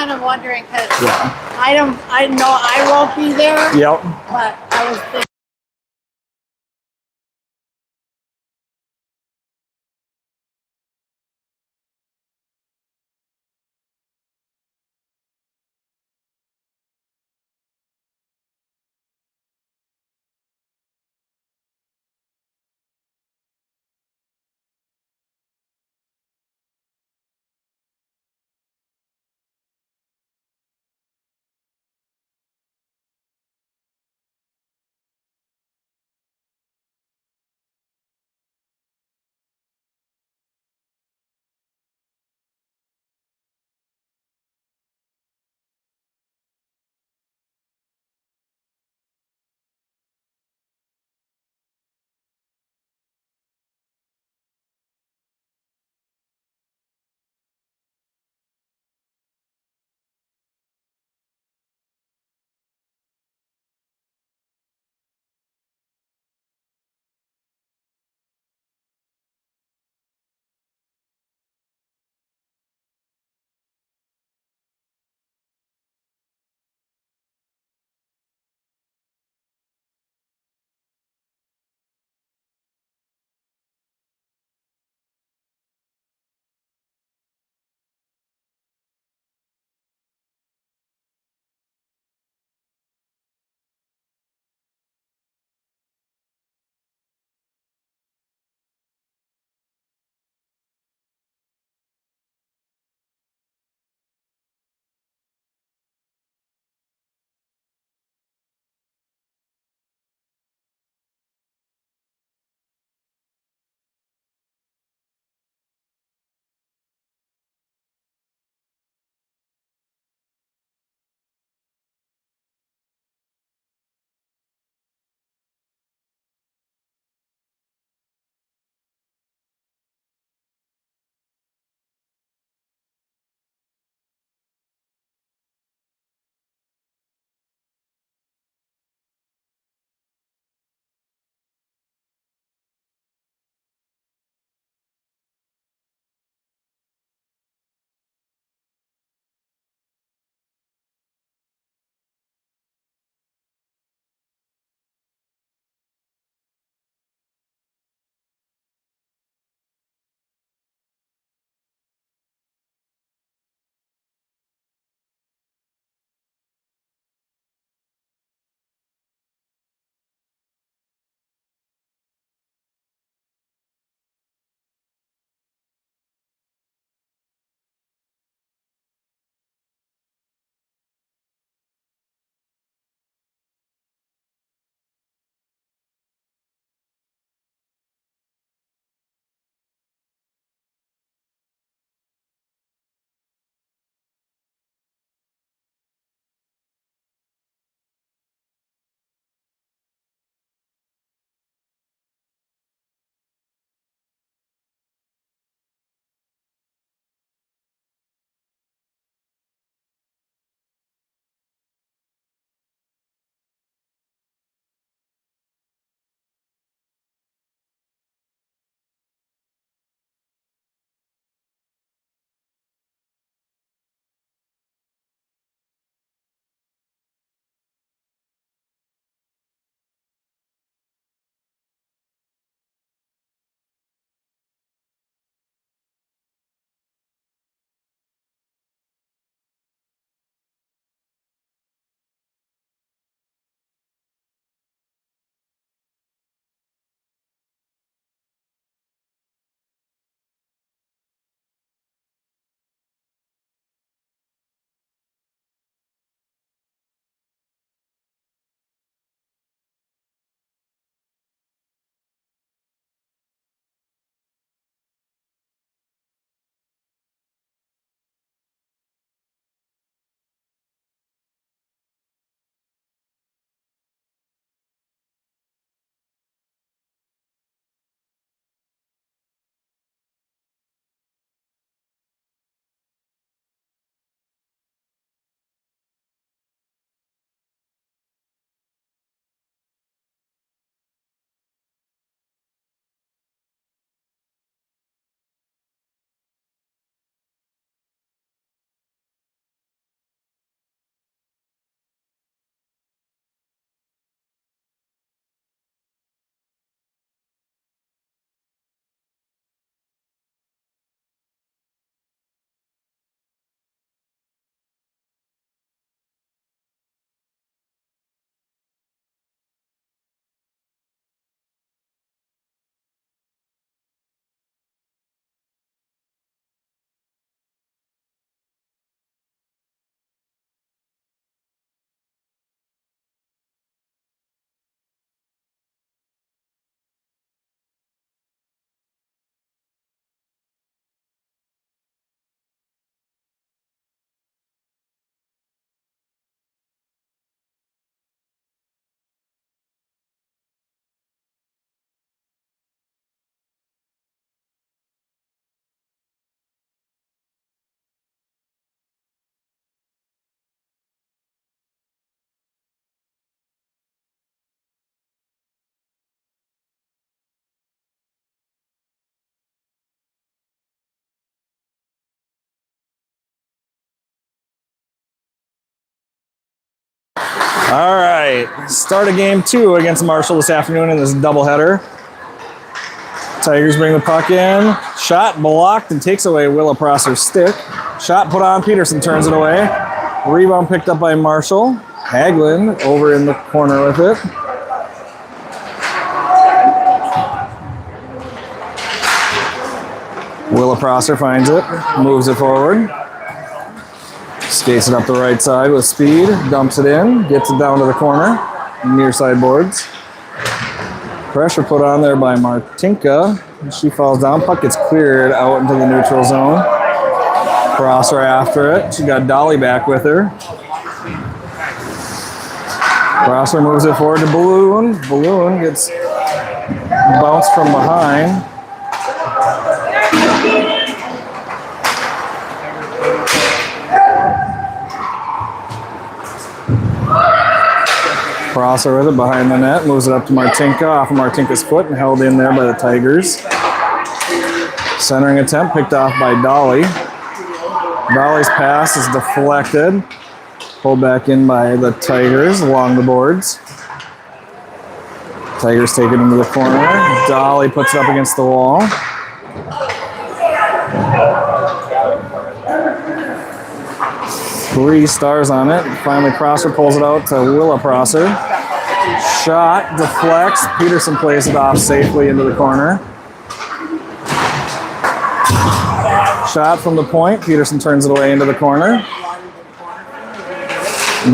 kind of wondering because Yeah. I know I won't be there, Yep. but I was thinking. All right, start of game 2 against Marshall this afternoon in this doubleheader. Tigers bring the puck in. Shot blocked and takes away Willa Prosser's stick. Shot put on, Peterson turns it away. Rebound picked up by Marshall. Hagelin over in the corner with it. Willa Prosser finds it, moves it forward. Skates it up the right side with speed, dumps it in, gets it down to the corner, near side boards. Pressure put on there by Martinka. She falls down, puck gets cleared out into the neutral zone. Prosser after it. She got Dolly back with her. Prosser moves it forward to Balloon. Balloon gets bounced from behind. Prosser with it behind the net, moves it up to Martinka, off of Martinka's foot and held in there by the Tigers. Centering attempt picked off by Dolly. Dolly's pass is deflected. Pulled back in by the Tigers along the boards. Tigers take it into the corner. Dolly puts it up against the wall. Three stars on it. Finally, Prosser pulls it out to Willa Prosser. Shot deflects. Peterson plays it off safely into the corner. Shot from the point. Peterson turns it away into the corner.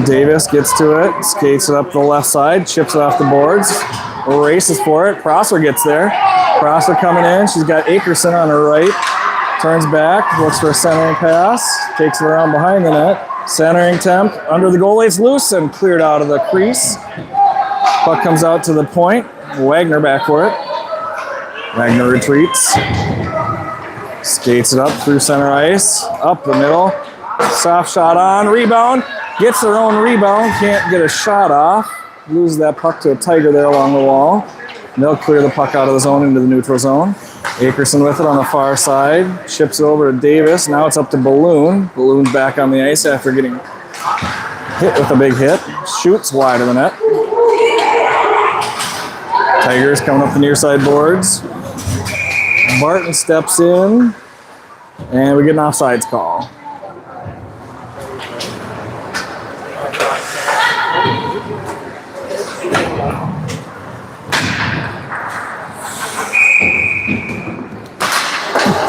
Davis gets to it, skates it up the left side, chips it off the boards, races for it. Prosser gets there. Prosser coming in. She's got Akerson on her right. Turns back, looks for a centering pass, takes it around behind the net. Centering attempt under the goalie, it's loose and cleared out of the crease. Puck comes out to the point. Wagner back for it. Wagner retreats. Skates it up through center ice, up the middle. Soft shot on, rebound. Gets their own rebound, can't get a shot off. Loses that puck to a Tiger there along the wall. And they'll clear the puck out of the zone into the neutral zone. Akerson with it on the far side. Chips it over to Davis. Now it's up to Balloon. Balloon's back on the ice after getting hit with a big hit. Shoots wide of the net. Tigers coming up the near side boards. Barton steps in. And we get an offsides call.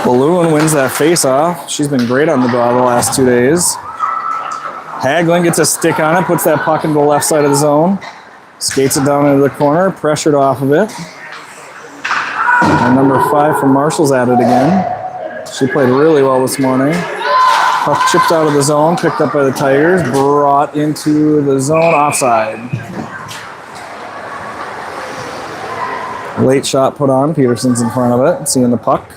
Balloon wins that face-off. She's been great on the draw the last 2 days. Hagelin gets a stick on it, puts that puck into the left side of the zone. Skates it down into the corner, pressured off of it. And number 5 from Marshall's at it again. She played really well this morning. Puck chipped out of the zone, picked up by the Tigers, brought into the zone, offside. Late shot put on, Peterson's in front of it, seeing the puck.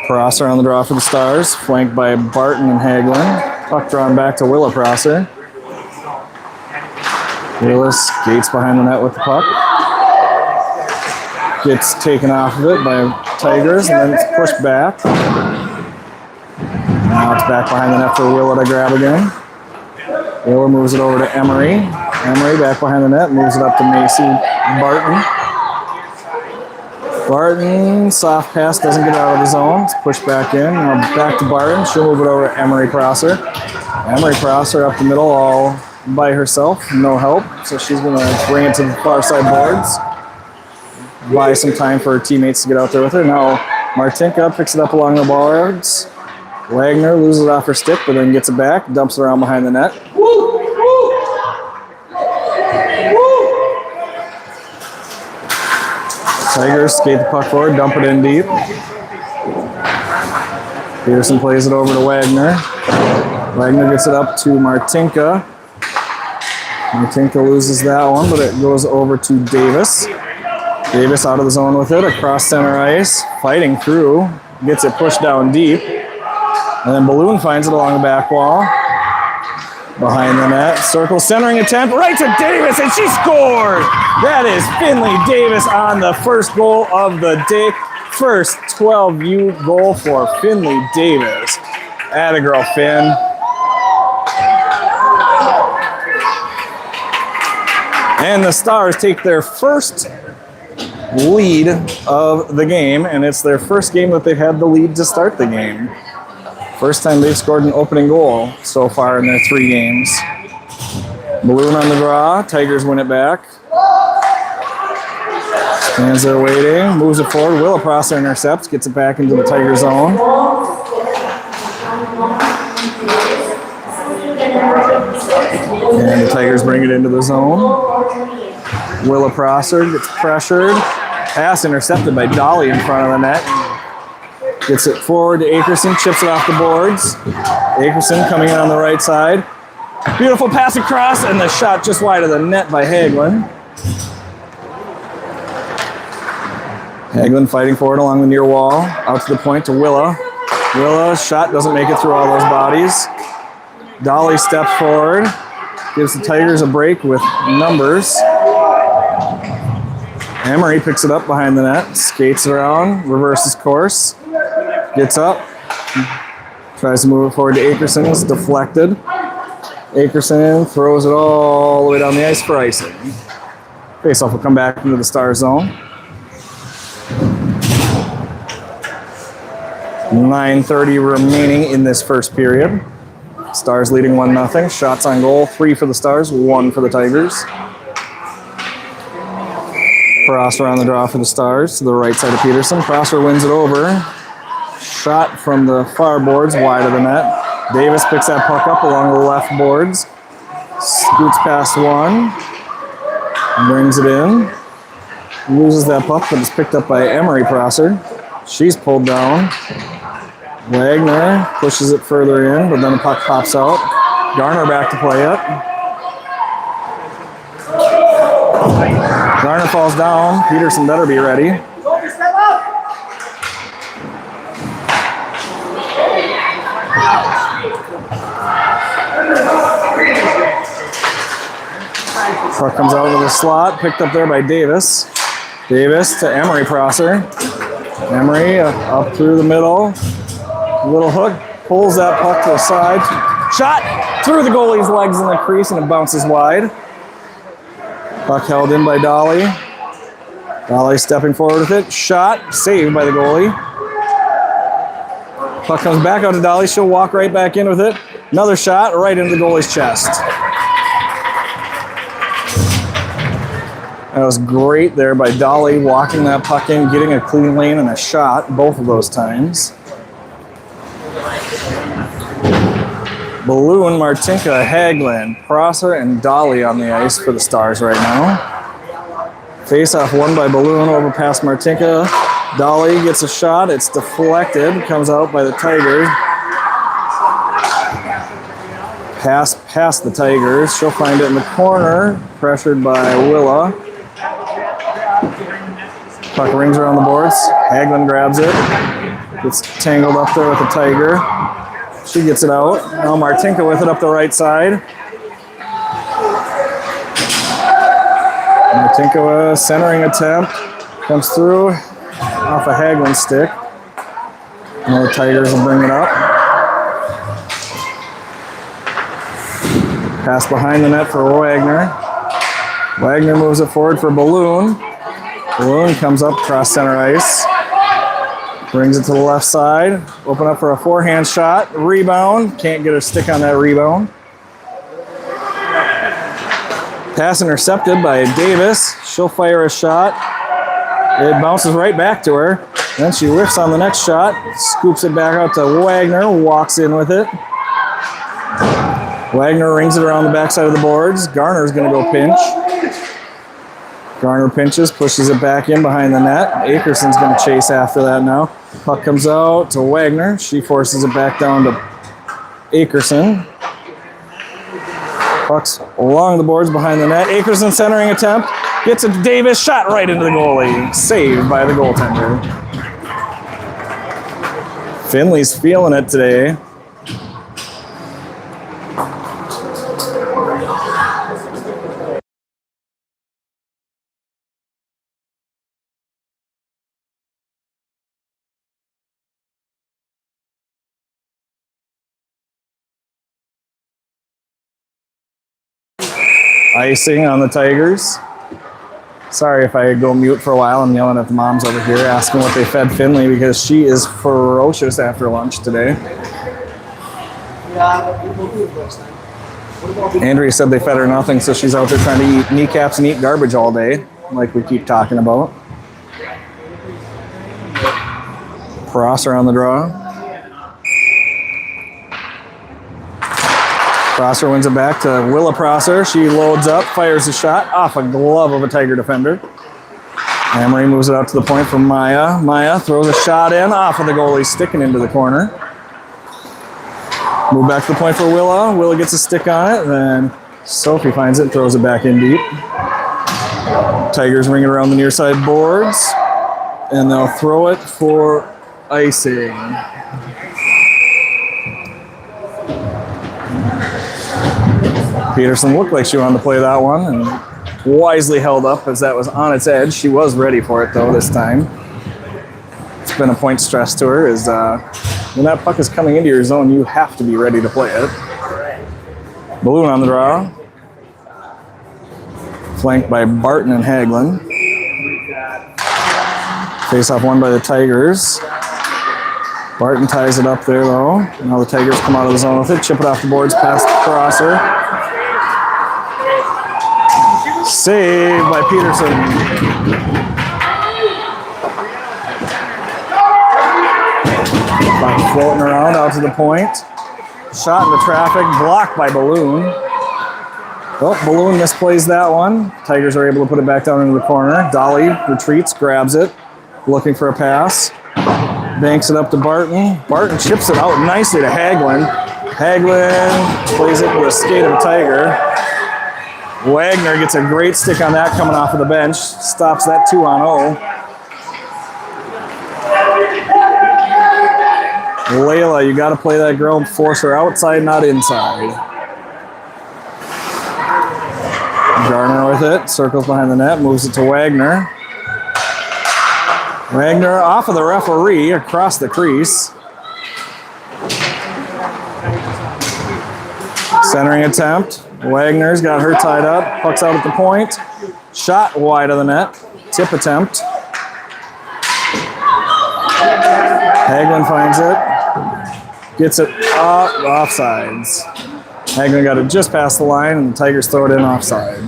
Prosser on the draw for the Stars, flanked by Barton and Hagelin. Puck drawn back to Willa Prosser. Willis skates behind the net with the puck. Gets taken off of it by Tigers and then it's pushed back. Now it's back behind the net for Willa to grab again. Willa moves it over to Emery. Emery back behind the net, moves it up to Macy Barton. Barton, soft pass, doesn't get out of the zone. It's pushed back in. Now back to Barton. She'll move it over to Emery Prosser. Emery Prosser up the middle all by herself, no help. So she's going to bring it to the far side boards. Buy some time for her teammates to get out there with her. Now Martinka picks it up along the boards. Wagner loses it off her stick, but then gets it back, dumps it around behind the net. Tigers skate the puck forward, dump it in deep. Peterson plays it over to Wagner. Wagner gets it up to Martinka. Martinka loses that one, but it goes over to Davis. Davis out of the zone with it, across center ice, fighting through, gets it pushed down deep. And then Balloon finds it along the back wall. Behind the net, circle centering attempt, right to Davis, and she scored! That is Finley Davis on the first goal of the day. first 12U goal for Finley Davis. Atta girl, Finn. And the Stars take their first lead of the game, and it's their first game that they've had the lead to start the game. First time they've scored an opening goal so far in their 3 games. Balloon on the draw. Tigers win it back. Stands there waiting. Moves it forward. Willa Prosser intercepts. Gets it back into the Tiger zone. And the Tigers bring it into the zone. Willa Prosser gets pressured. Pass intercepted by Dolly in front of the net. Gets it forward to Akerson. Chips it off the boards. Akerson coming in on the right side. Beautiful pass across, and the shot just wide of the net by Hagelin. Hagelin fighting forward along the near wall. Out to the point to Willa. Willa's shot doesn't make it through all those bodies. Dolly steps forward. Gives the Tigers a break with numbers. Emery picks it up behind the net. Skates around. Reverses course. Gets up. Tries to move it forward to Akerson. It's deflected. Akerson throws it all the way down the ice for icing. Faceoff will come back into the Star zone. 9:30 remaining in this first period. Stars leading 1-0. Shots on goal, 3 for the Stars, 1 for the Tigers. Prosser on the draw for the Stars to the right side of Peterson. Prosser wins it over. Shot from the far boards, wide of the net. Davis picks that puck up along the left boards. Scoots past one. Brings it in. Loses that puck, but it's picked up by Emery Prosser. She's pulled down. Wagner pushes it further in, but then the puck pops out. Garner back to play it. Garner falls down. Peterson better be ready. Puck comes out of the slot, picked up there by Davis. Davis to Emery Prosser. Emery up through the middle. Little hook, pulls that puck to the side. Shot through the goalie's legs in the crease, and it bounces wide. Puck held in by Dolly. Dolly stepping forward with it. Shot, saved by the goalie. Puck comes back out to Dolly. She'll walk right back in with it. Another shot right into the goalie's chest. That was great there by Dolly, walking that puck in, getting a clean lane and a shot both of those times. Balloon, Martinka, Hagelin, Prosser, and Dolly on the ice for the Stars right now. Face-off won by Balloon over past Martinka. Dolly gets a shot. It's deflected. Comes out by the Tigers. Pass past the Tigers. She'll find it in the corner. Pressured by Willa. Puck rings around the boards. Hagelin grabs it. Gets tangled up there with the Tiger. She gets it out. Now Martinka with it up the right side. Martinka centering attempt. Comes through off a Hagelin stick. Now the Tigers will bring it up. Pass behind the net for Wagner. Wagner moves it forward for Balloon. Balloon comes up across center ice. Brings it to the left side. Open up for a forehand shot. Rebound. Can't get her stick on that rebound. Pass intercepted by Davis. She'll fire a shot. It bounces right back to her. Then she whiffs on the next shot. Scoops it back out to Wagner. Walks in with it. Wagner rings it around the backside of the boards. Garner's going to go pinch. Garner pinches, pushes it back in behind the net. Akerson's going to chase after that now. Puck comes out to Wagner. She forces it back down to Akerson. Puck's along the boards behind the net. Akerson centering attempt. Gets it to Davis. Shot right into the goalie. Saved by the goaltender. Finley's feeling it today. icing on the Tigers. Sorry if I go mute for a while. I'm yelling at the moms over here asking what they fed Finley because she is ferocious after lunch today. Andrea said they fed her nothing, so she's out there trying to eat kneecaps and eat garbage all day, like we keep talking about. Prosser on the draw. Prosser wins it back to Willa Prosser. She loads up, fires a shot off a glove of a Tiger defender. Amory moves it out to the point for Maya. Maya throws a shot in off of the goalie, sticking into the corner. Move back to the point for Willa. Willa gets a stick on it, then Sophie finds it and throws it back in deep. Tigers ring it around the near side boards, and they'll throw it for icing. Peterson looked like she wanted to play that one and wisely held up as that was on its edge. She was ready for it though this time. It's been a point stress to her is when that puck is coming into your zone, you have to be ready to play it. Balloon on the draw. Flanked by Barton and Hagelin. Face-off won by the Tigers. Barton ties it up there though. Now the Tigers come out of the zone with it. Chip it off the boards past Prosser. Saved by Peterson. Puck floating around out to the point. Shot into traffic, blocked by Balloon. Well, Balloon misplays that one. Tigers are able to put it back down into the corner. Dolly retreats, grabs it, looking for a pass. Banks it up to Barton. Barton chips it out nicely to Hagelin. Hagelin plays it with a skate of a Tiger. Wagner gets a great stick on that coming off of the bench. Stops that 2-on-0. Layla, you got to play that girl and force her outside, not inside. Garner with it. Circles behind the net. Moves it to Wagner. Wagner off of the referee across the crease. Centering attempt. Wagner's got her tied up. Puck's out at the point. Shot wide of the net. Tip attempt. Hagelin finds it. Gets it up. Offsides. Hagelin got it just past the line, and the Tigers throw it in offside.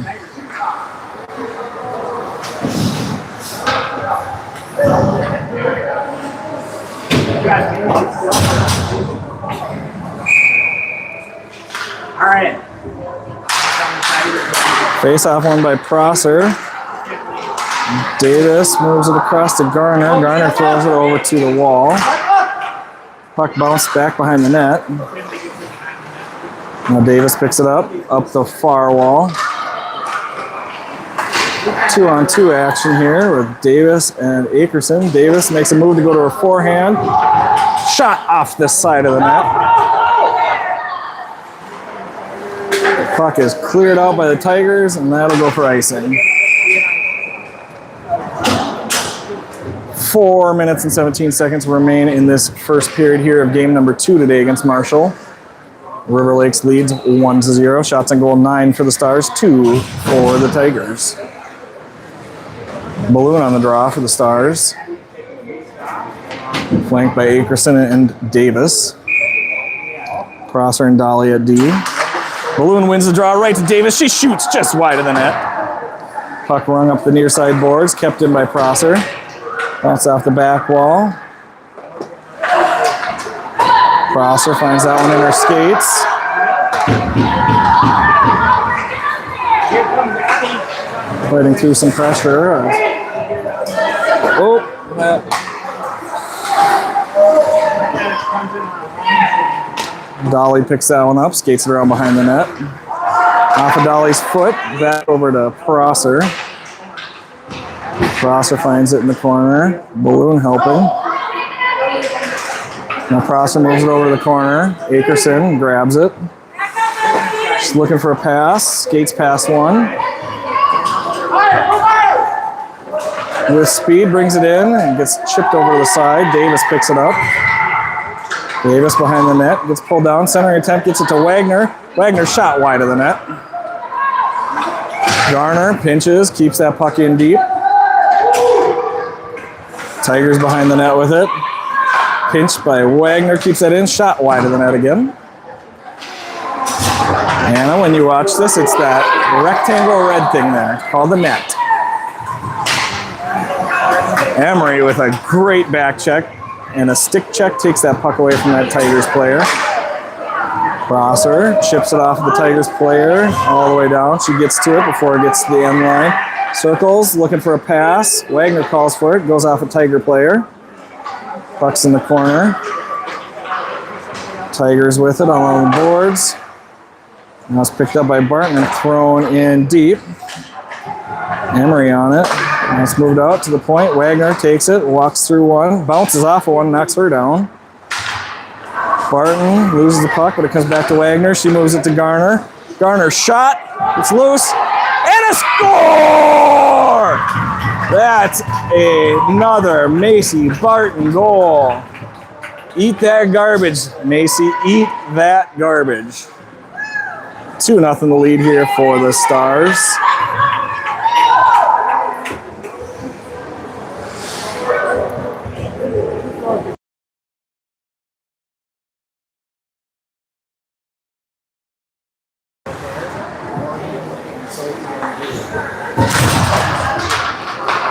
All right. Face-off won by Prosser. Davis moves it across to Garner. Garner throws it over to the wall. Puck bounced back behind the net. Now Davis picks it up the far wall. 2-on-2 action here with Davis and Akerson. Davis makes a move to go to her forehand. Shot off this side of the net. Puck is cleared out by the Tigers, and that'll go for icing. 4 minutes and 17 seconds remain in this first period here of game number 2 today against Marshall. River Lakes leads 1-0. Shots on goal 9 for the Stars, 2 for the Tigers. Balloon on the draw for the Stars. Flanked by Akerson and Davis. Prosser and Dolly at D. Balloon wins the draw right to Davis. She shoots just wide of the net. Puck rung up the near side boards, kept in by Prosser. Bounce off the back wall. Prosser finds that one in her skates. Fighting through some pressure. Dolly picks that one up, skates it around behind the net. Off of Dolly's foot, back over to Prosser. Prosser finds it in the corner. Balloon helping. Now Prosser moves it over to the corner. Akerson grabs it. She's looking for a pass. Skates past one. With speed, brings it in and gets chipped over to the side. Davis picks it up. Davis behind the net, gets pulled down. Centering attempt gets it to Wagner. Wagner shot wide of the net. Garner pinches, keeps that puck in deep. Tigers behind the net with it. Pinched by Wagner, keeps that in. Shot wide of the net again. Anna, when you watch this, it's that rectangle red thing there called the net. Emery with a great back check and a stick check takes that puck away from that Tigers player. Prosser chips it off of the Tigers player all the way down. She gets to it before it gets to the end line. Circles, looking for a pass. Wagner calls for it, goes off a Tiger player. Puck's in the corner. Tigers with it along the boards. Now it's picked up by Barton and thrown in deep. Emery on it. Now it's moved out to the point. Wagner takes it, walks through one, bounces off of one, knocks her down. Barton loses the puck, but it comes back to Wagner. She moves it to Garner. Garner shot. It's loose. And a score! That's another Macy Barton goal. Eat that garbage, Macy. Eat that garbage. 2-0 the lead here for the Stars.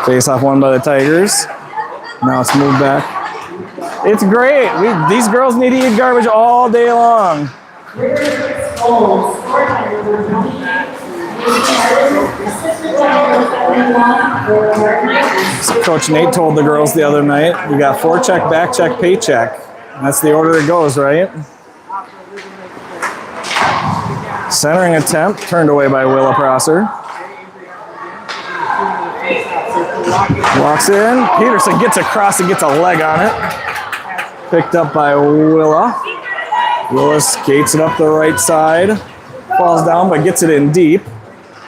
Face off won by the Tigers. Now it's moved back. It's great. These girls need to eat garbage all day long. Coach Nate told the girls the other night, you got forecheck, back check, paycheck. That's the order it goes, right? Centering attempt turned away by Willa Prosser. Walks in. Peterson gets across and gets a leg on it. Picked up by Willa. Willa skates it up the right side. Falls down but gets it in deep.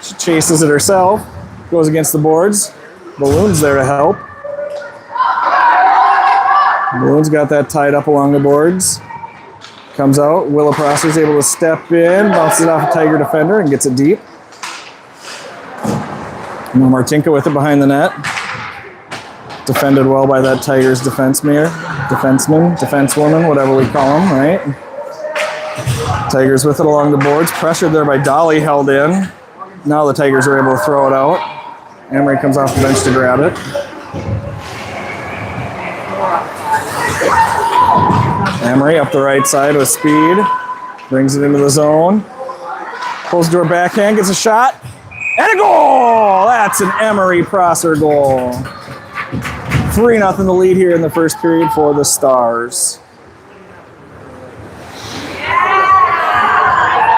She chases it herself. Goes against the boards. Balloon's there to help. Balloon's got that tied up along the boards. Comes out. Willa Prosser's able to step in. Bounces it off a Tiger defender and gets it deep. Martinka with it behind the net. Defended well by that Tigers defensewoman, whatever we call them, right? Tigers with it along the boards. Pressured there by Dolly, held in. Now the Tigers are able to throw it out. Emery comes off the bench to grab it. Emery up the right side with speed. Brings it into the zone. Pulls to her backhand, gets a shot. And a goal! That's an Emery Prosser goal. 3-0 the lead here in the first period for the Stars.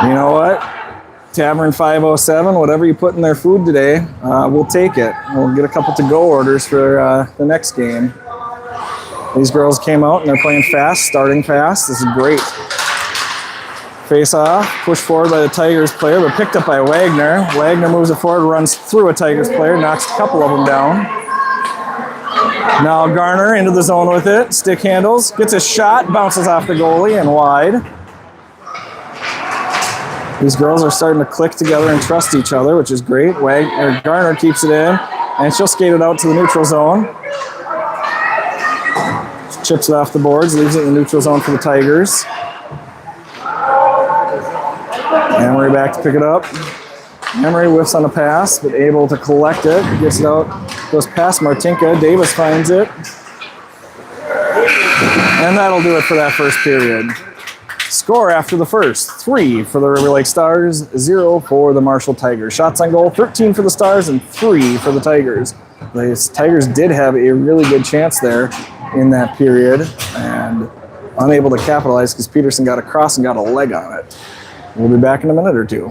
You know what? Tavern 507, whatever you put in their food today, we'll take it. We'll get a couple to-go orders for the next game. These girls came out and they're playing fast, starting fast. This is great. Face off, pushed forward by the Tigers player, but picked up by Wagner. Wagner moves it forward, runs through a Tigers player, knocks a couple of them down. Now Garner into the zone with it, stick handles, gets a shot, bounces off the goalie and wide. These girls are starting to click together and trust each other, which is great. Garner keeps it in, and she'll skate it out to the neutral zone. Chips it off the boards, leaves it in the neutral zone for the Tigers. Emery back to pick it up. Emery whiffs on a pass, but able to collect it. Gets it out, goes past Martinka. Davis finds it. And that'll do it for that first period. Score after the first: 3 for the River Lake Stars, 0 for the Marshall Tigers. Shots on goal: 13 for the Stars and 3 for the Tigers. The Tigers did have a really good chance there in that period and unable to capitalize because Peterson got across and got a leg on it. We'll be back in a minute or two.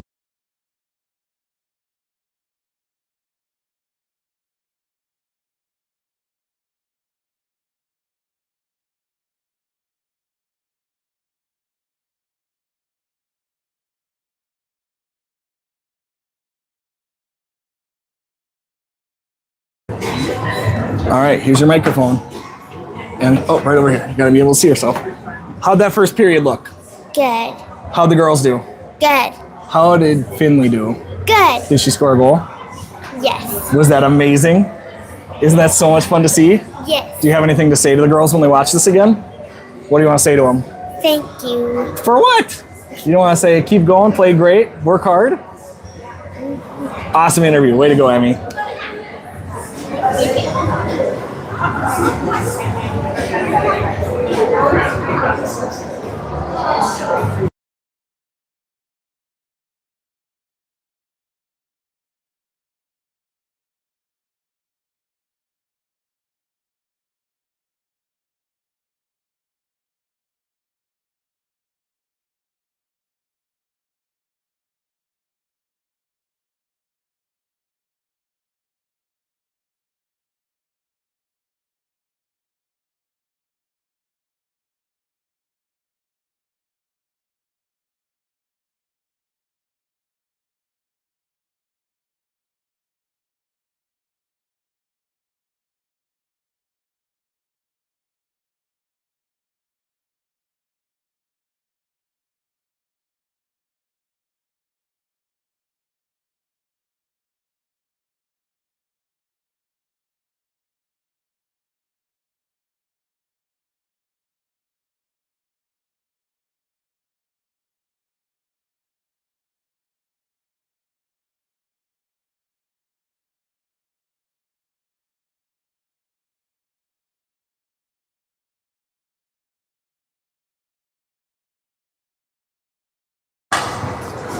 All right, here's your microphone. And, oh, right over here. You gotta be able to see yourself. How'd that first period look? Good. How'd the girls do? Good. How did Finley do? Good. Did she score a goal? Yes. Was that amazing? Isn't that so much fun to see? Yes. Do you have anything to say to the girls when they watch this again? What do you want to say to them? Thank you. For what? You don't want to say keep going, play great, work hard? Awesome interview. Way to go, Emmy.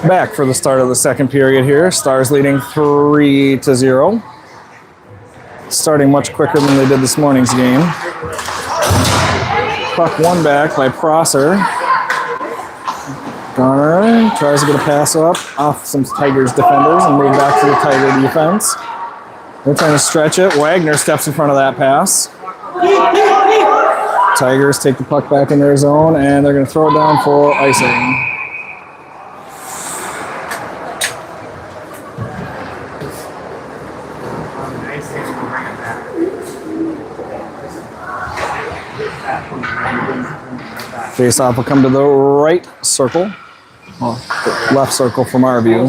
Back for the start of the second period here. Stars leading 3-0. Starting much quicker than they did this morning's game. Puck won back by Prosser. Garner tries to get a pass up off some Tigers defenders and move back to the Tiger defense. They're trying to stretch it. Wagner steps in front of that pass. Tigers take the puck back in their zone and they're going to throw it down for icing. Face-off will come to the right circle. Well, left circle from our view.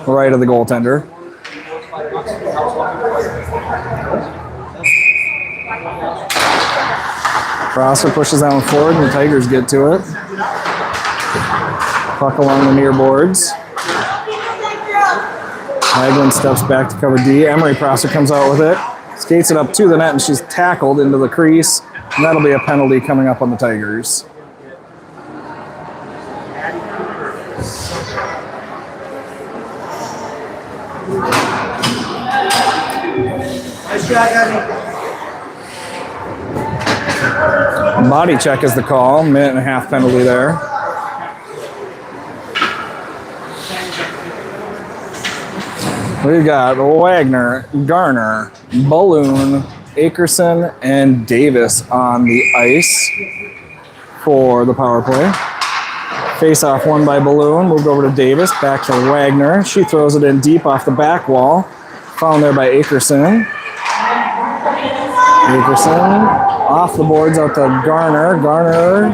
Right of the goaltender. Prosser pushes that one forward and the Tigers get to it. Puck along the near boards. Hagelin steps back to cover D. Emery Prosser comes out with it. Skates it up to the net and she's tackled into the crease. And that'll be a penalty coming up on the Tigers. Body check is the call. Minute and a half penalty there. We've got Wagner, Garner, Balloon, Akerson, and Davis on the ice for the power play. Face-off won by Balloon. Moved over to Davis. Back to Wagner. She throws it in deep off the back wall. Found there by Akerson. Akerson off the boards out to Garner. Garner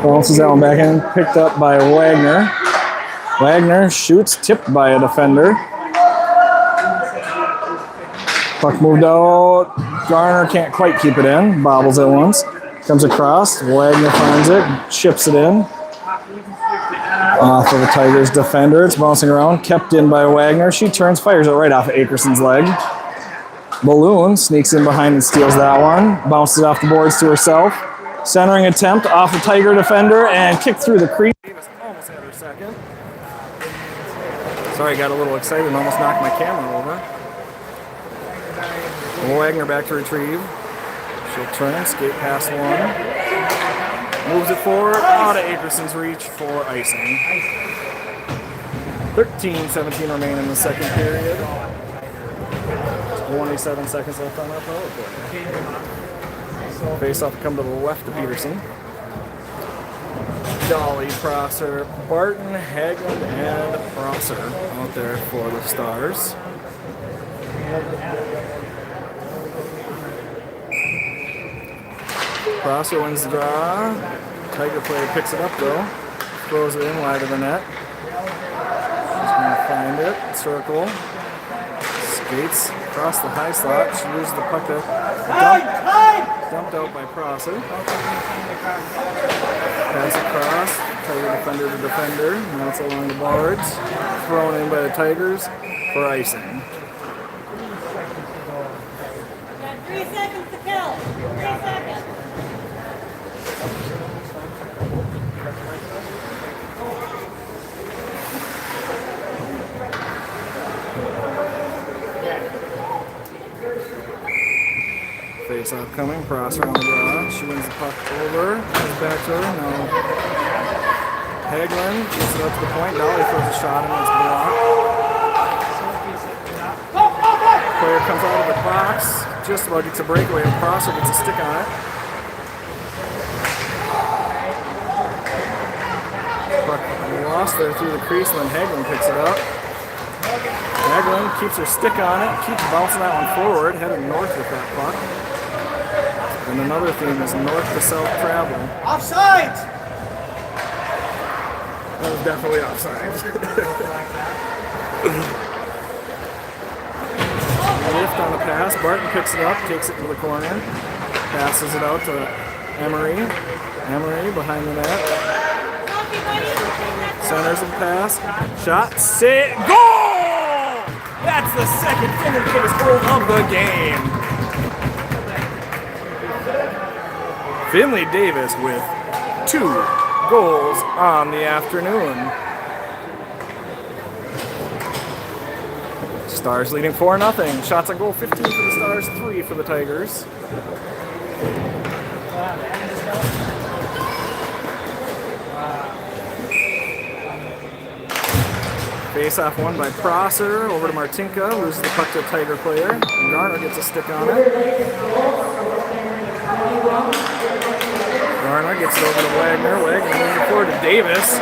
bounces that one back in. Picked up by Wagner. Wagner shoots, tipped by a defender. Puck moved out. Garner can't quite keep it in. Bobbles it once. Comes across. Wagner finds it. Chips it in. Off of the Tigers defender. It's bouncing around. Kept in by Wagner. She turns, fires it right off of Akerson's leg. Balloon sneaks in behind and steals that one. Bounces it off the boards to herself. Centering attempt off the Tiger defender and kicked through the crease. Davis almost had her second. Sorry, got a little excited and almost knocked my camera over. Wagner back to retrieve. She'll turn, skate past one. Moves it forward, out of Akerson's reach for icing. 13-17 remain in the second period. 27 seconds left on our power play. Face-off come to the left of Peterson. Dolly, Prosser, Barton, Haglund, and Prosser out there for the Stars. Prosser wins the draw. Tiger player picks it up though. Throws it in wide of the net. find it. Circle. Skates across the high slot. She loses the puck to dumped out by Prosser. Pass across. Tiger defender to defender. Now it's along the boards. Thrown in by the Tigers for icing. 3 seconds to kill. 3 seconds. Face off coming. Prosser on the draw. She wins the puck over. Comes back to her. No. Hagelin gets it up to the point. Dolly throws a shot and it's blocked. Player comes out of the box. Just about gets a breakaway and Prosser gets a stick on it. Puck lost there through the crease and then Hagelin picks it up. Hagelin keeps her stick on it, keeps bouncing that one forward, heading north with that puck. And another theme is north to south travel. Offside! That was definitely offside. Lift on the pass. Barton picks it up, takes it to the corner, passes it out to Emery. Emery behind the net. Centers the pass. Shot. Save. Goal! That's the second Finley Davis goal of the game. Finley Davis with 2 goals on the afternoon. Stars leading 4-0. Shots on goal 15 for the Stars, 3 for the Tigers. Face off won by Prosser, over to Martinka, loses the puck to a Tiger player. Garner gets a stick on it. Garner gets it over to Wagner. Wagner moving forward to Davis.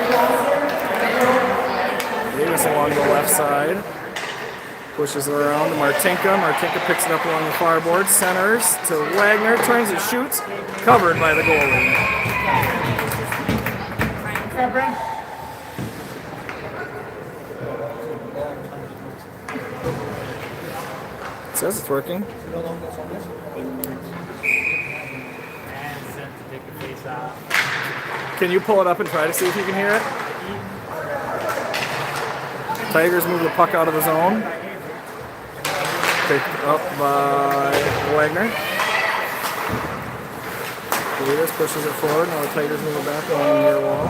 Davis along the left side. Pushes it around to Martinka. Martinka picks it up along the far board. Centers to Wagner. Turns and shoots. Covered by the goalie. It says it's working. Can you pull it up and try to see if you can hear it? Tigers move the puck out of the zone. Picked up by Wagner. Davis pushes it forward. Now the Tigers move it back along the near wall.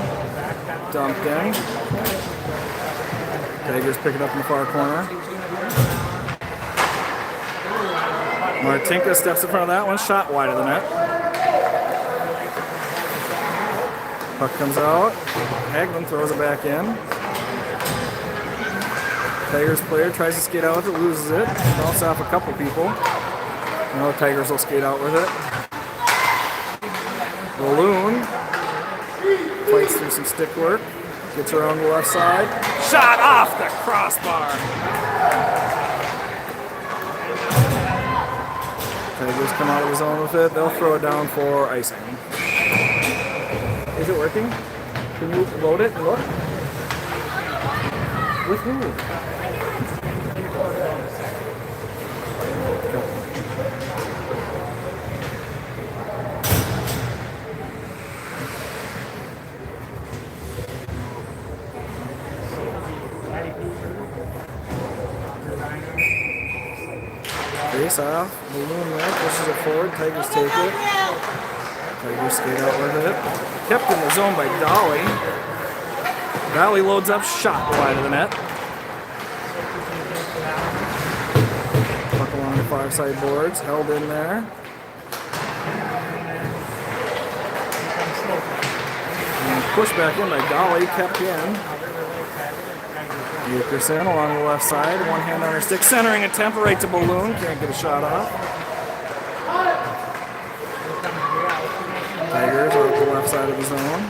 Dumped in. Tigers pick it up in the far corner. Martinka steps in front of that one. Shot wide of the net. Puck comes out. Hagelin throws it back in. Tigers player tries to skate out with it, loses it. Bounces off a couple people. Now the Tigers will skate out with it. Balloon fights through some stick work. Gets around the left side. Shot off the crossbar. Tigers come out of the zone with it. They'll throw it down for icing. Is it working? Can you load it and look? With who? Face off. Balloon there. Pushes it forward. Tigers take it. Tigers skate out with it. Kept in the zone by Dolly. Dolly loads up. Shot wide of the net. Puck along the far side boards. Held in there. And pushed back in by Dolly. Kept in. Dickerson along the left side, one hand on her stick, centering attempt right to Balloon, can't get a shot off. Tigers are at the left side of the zone.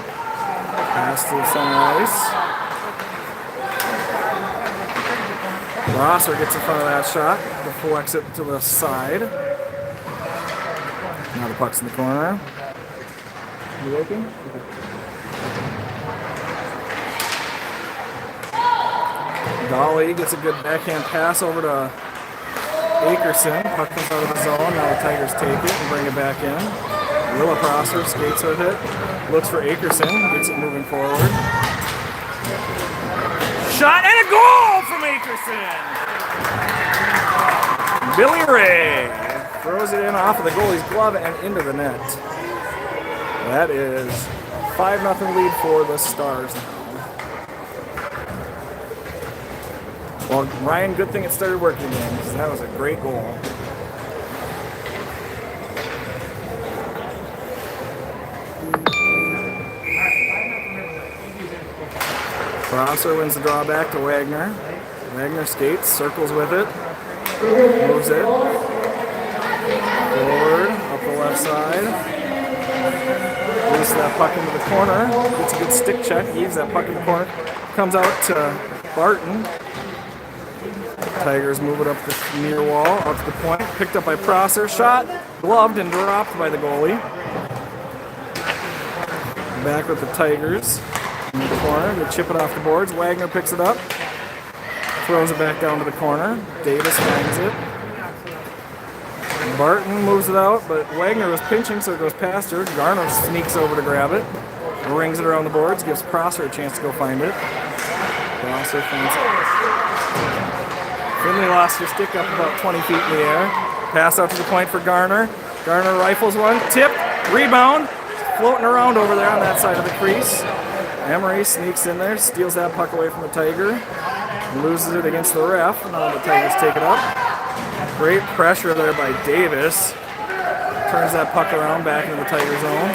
Pass to the center ice. Rosser gets in front of that shot, deflects it to the side. Now the puck's in the corner. You working? Okay. Dolly gets a good backhand pass over to Akerson. Puck comes out of the zone. Now the Tigers take it and bring it back in. Willa Prosser skates with it. Looks for Akerson. Gets it moving forward. Shot and a goal from Akerson! Billy Ray throws it in off of the goalie's glove and into the net. That is 5-0 lead for the Stars now. Well, Ryan, good thing it started working again, because that was a great goal. Prosser wins the draw back to Wagner. Wagner skates, circles with it, moves it forward, up the left side. Moves that puck into the corner. Gets a good stick check. Heaves that puck in the corner. Comes out to Barton. Tigers move it up the near wall, out to the point. Picked up by Prosser. Shot, gloved, and dropped by the goalie. Back with the Tigers. In the corner, they chip it off the boards. Wagner picks it up, throws it back down to the corner. Davis finds it. Barton moves it out, but Wagner was pinching, so it goes past her. Garner sneaks over to grab it, rings it around the boards, gives Prosser a chance to go find it. Prosser finds it. Finley lost her stick up about 20 feet in the air. Pass out to the point for Garner. Garner rifles one, tip, rebound, floating around over there on that side of the crease. Emery sneaks in there, steals that puck away from the Tiger, loses it against the ref. Now the Tigers take it up. Great pressure there by Davis. Turns that puck around back into the Tiger zone.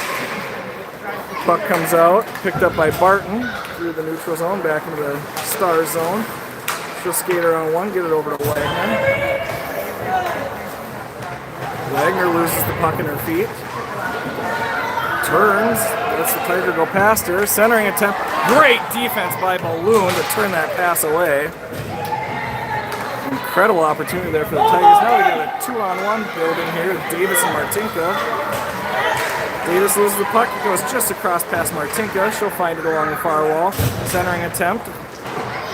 Puck comes out, picked up by Barton through the neutral zone, back into the Stars zone. She'll skate around one, get it over to Wagner. Wagner loses the puck in her feet. Turns, lets the Tiger go past her. Centering attempt. Great defense by Balloon to turn that pass away. Incredible opportunity there for the Tigers. Now we got a 2-on-1 building here with Davis and Martinka. Davis loses the puck. It goes just across past Martinka. She'll find it along the far wall. Centering attempt.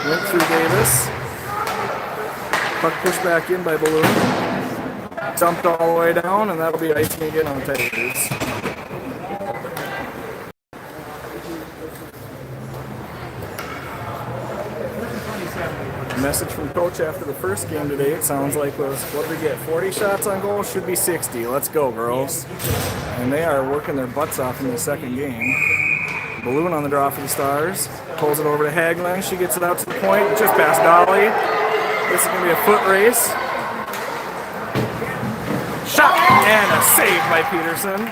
Went through Davis. Puck pushed back in by Balloon. Dumped all the way down, and that'll be icing again on the Tigers. Message from coach after the first game today, it sounds like, was, what did we get, 40 shots on goal? Should be 60. Let's go, girls. And they are working their butts off in the second game. Balloon on the draw for the Stars. Pulls it over to Hagelin. She gets it out to the point, just past Dolly. This is going to be a foot race. Shot! And a save by Peterson.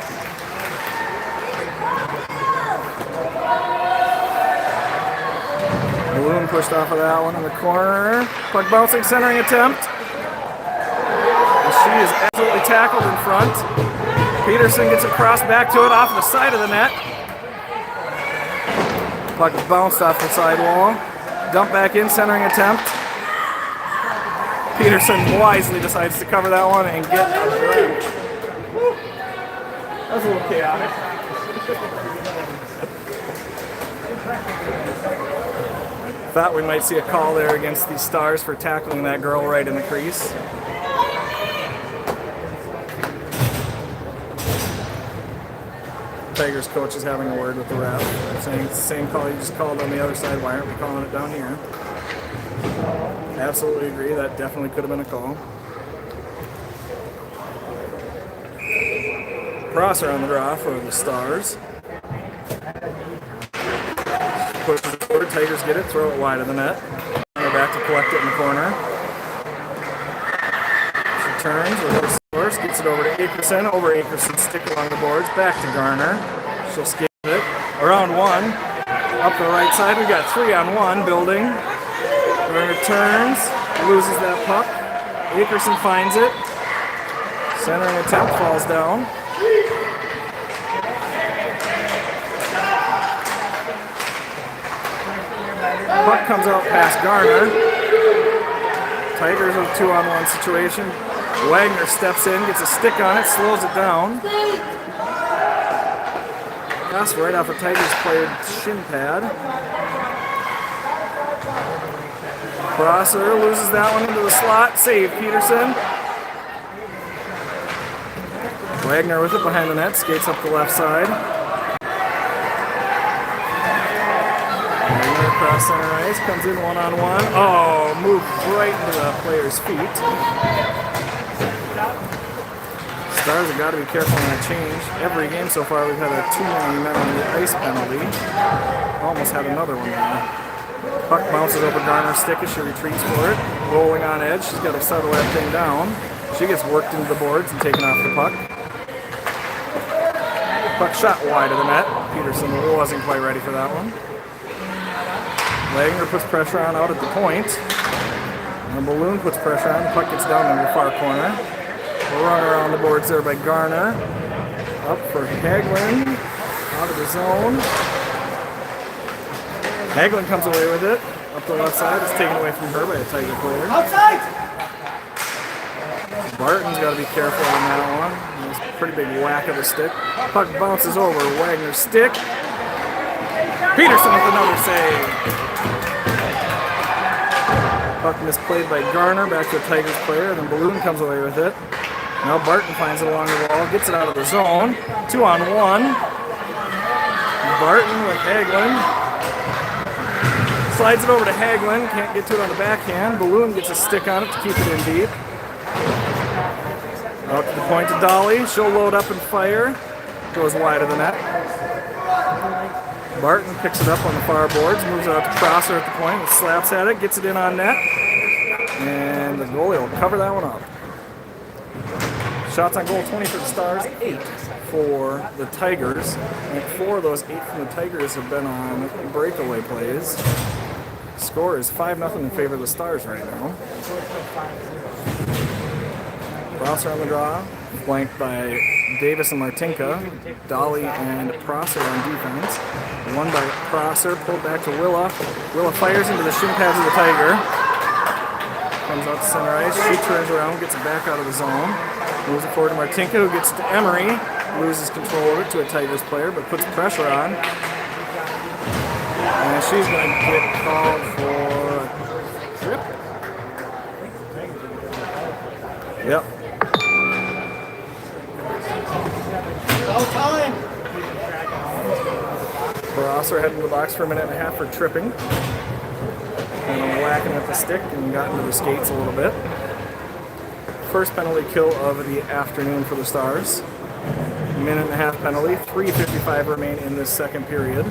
Balloon pushed off of that one in the corner. Puck bouncing, centering attempt. And she is absolutely tackled in front. Peterson gets across back to it off the side of the net. Puck bounced off the sidewall. Dump back in, centering attempt. Peterson wisely decides to cover that one and get a break. That was a little chaotic. Thought we might see a call there against the Stars for tackling that girl right in the crease. Tigers coach is having a word with the ref, saying it's the same call you just called on the other side. Why aren't we calling it down here? Absolutely agree. That definitely could have been a call. Prosser on the draw for the Stars. Pushes it forward, Tigers get it, throw it wide of the net. Go back to collect it in the corner. She turns with the source, gets it over to Akerson. Over Akerson, stick along the boards, back to Garner. She'll skate it. Around one, up the right side, we got 3-on-1 building. Garner turns, loses that puck. Akerson finds it. Centering attempt falls down. Puck comes out past Garner. Tigers with a 2-on-1 situation. Wagner steps in, gets a stick on it, slows it down. Pass right off a Tigers player's shin pad. Prosser loses that one into the slot. Save Peterson. Wagner with it behind the net. Skates up the left side. Wagner across center ice. Comes in one-on-one. Oh, moved right into the player's feet. Stars have got to be careful on that change. Every game so far we've had a 2 men on the ice penalty. Almost had another one there. Puck bounces over Garner's stick as she retreats for it. Rolling on edge. She's got to settle that thing down. She gets worked into the boards and taken off the puck. Puck shot wide of the net. Peterson wasn't quite ready for that one. Wagner puts pressure on out at the point. And Balloon puts pressure on. The puck gets down in the far corner. A run around the boards there by Garner. Up for Hagelin. Out of the zone. Hagelin comes away with it. Up the left side. It's taken away from her by a Tiger player. Outside! Barton's got to be careful on that one. There's a pretty big whack of the stick. Puck bounces over Wagner's stick. Peterson with another save. Puck misplayed by Garner, back to the Tigers player, and then Balloon comes away with it. Now Barton finds it along the wall, gets it out of the zone. 2-on-1. Barton with Hagelin. Slides it over to Hagelin, can't get to it on the backhand. Balloon gets a stick on it to keep it in deep. Out to the point to Dolly. She'll load up and fire. Goes wide of the net. Barton picks it up on the far boards, moves it out to Prosser at the point, and slaps at it, gets it in on net. And the goalie will cover that one up. Shots on goal 20 for the Stars, 8 for the Tigers. And 4 of those 8 from the Tigers have been on breakaway plays. Score is 5-0 in favor of the Stars right now. Prosser on the draw, flanked by Davis and Martinka. Dolly and Prosser on defense. Won by Prosser, pulled back to Willa. Willa fires into the shin pads of the Tiger. Comes out to center ice. She turns around, gets it back out of the zone. Moves it forward to Martinka, who gets to Emery. Loses control of it to a Tigers player, but puts pressure on. And she's going to get called for a trip. Yep. No time! Prosser heading to the box for a minute and a half for tripping. And whacking at the stick and got into the skates a little bit. First penalty kill of the afternoon for the Stars. Minute and a half penalty. 3:55 remain in this second period.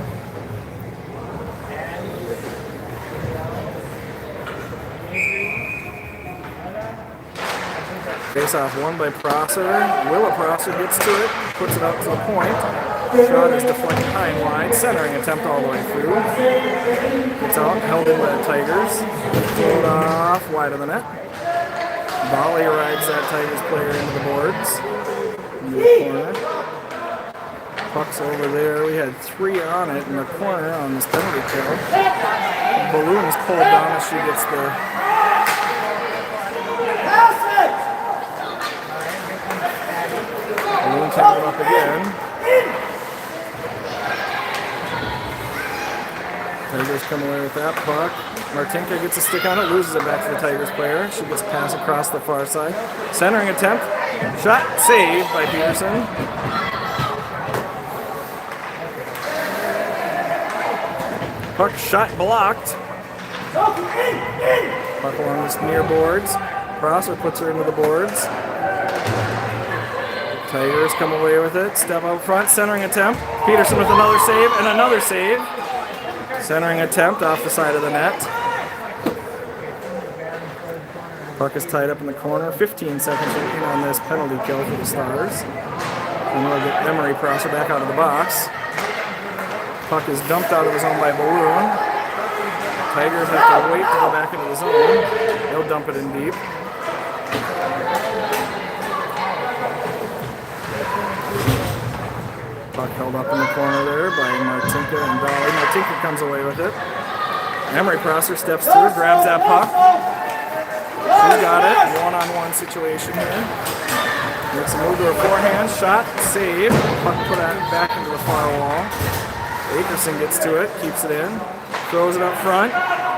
Face-off won by Prosser. Willa Prosser gets to it, puts it out to the point. Shot is deflected high and wide. Centering attempt all the way through. It's out, held in by the Tigers. Pulled off wide of the net. Dolly rides that Tigers player into the boards. Into the corner. Puck's over there. We had 3 on it in the corner on this penalty kill. Balloon is pulled down as she gets the Balloon tackle up again. Tigers come away with that puck. Martinka gets a stick on it, loses it back to the Tigers player. She gets a pass across the far side. Centering attempt. Shot saved by Peterson. Puck shot blocked. Puck along the near boards. Prosser puts her into the boards. Tigers come away with it. Step up front. Centering attempt. Peterson with another save and another save. Centering attempt off the side of the net. Puck is tied up in the corner. 15 seconds remaining on this penalty kill for the Stars. And we'll get Emery Prosser back out of the box. Puck is dumped out of the zone by Balloon. Tigers have to wait to go back into the zone. They'll dump it in deep. Puck held up in the corner there by Martinka and Dolly. Martinka comes away with it. Emery Prosser steps through, grabs that puck. She's got it. One-on-one situation here. Makes a move to her forehand. Shot, save. Puck put back into the far wall. Akerson gets to it, keeps it in. Throws it up front.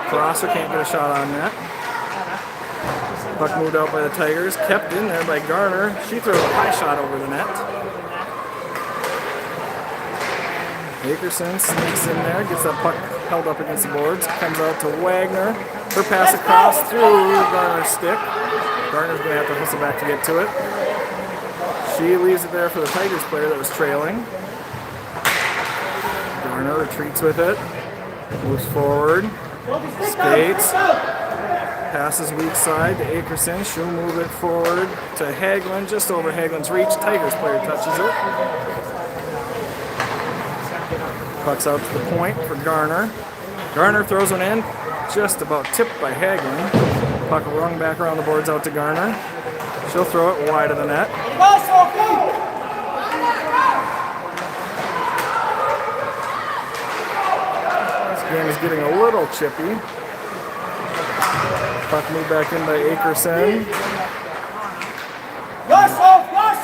Prosser can't get a shot on that. Puck moved out by the Tigers. Kept in there by Garner. She throws a high shot over the net. Akerson sneaks in there. Gets that puck held up against the boards. Comes out to Wagner. Her pass across through Garner's stick. Garner's going to have to hustle back to get to it. She leaves it there for the Tigers player that was trailing. Garner retreats with it. Moves forward. Skates. Passes weak side to Akerson. She'll move it forward to Hagelin. Just over Hagelin's reach. Tigers player touches it. Puck's out to the point for Garner. Garner throws one in. Just about tipped by Hagelin. Puck rung back around the boards out to Garner. She'll throw it wide of the net. This game is getting a little chippy. Puck moved back in by Akerson.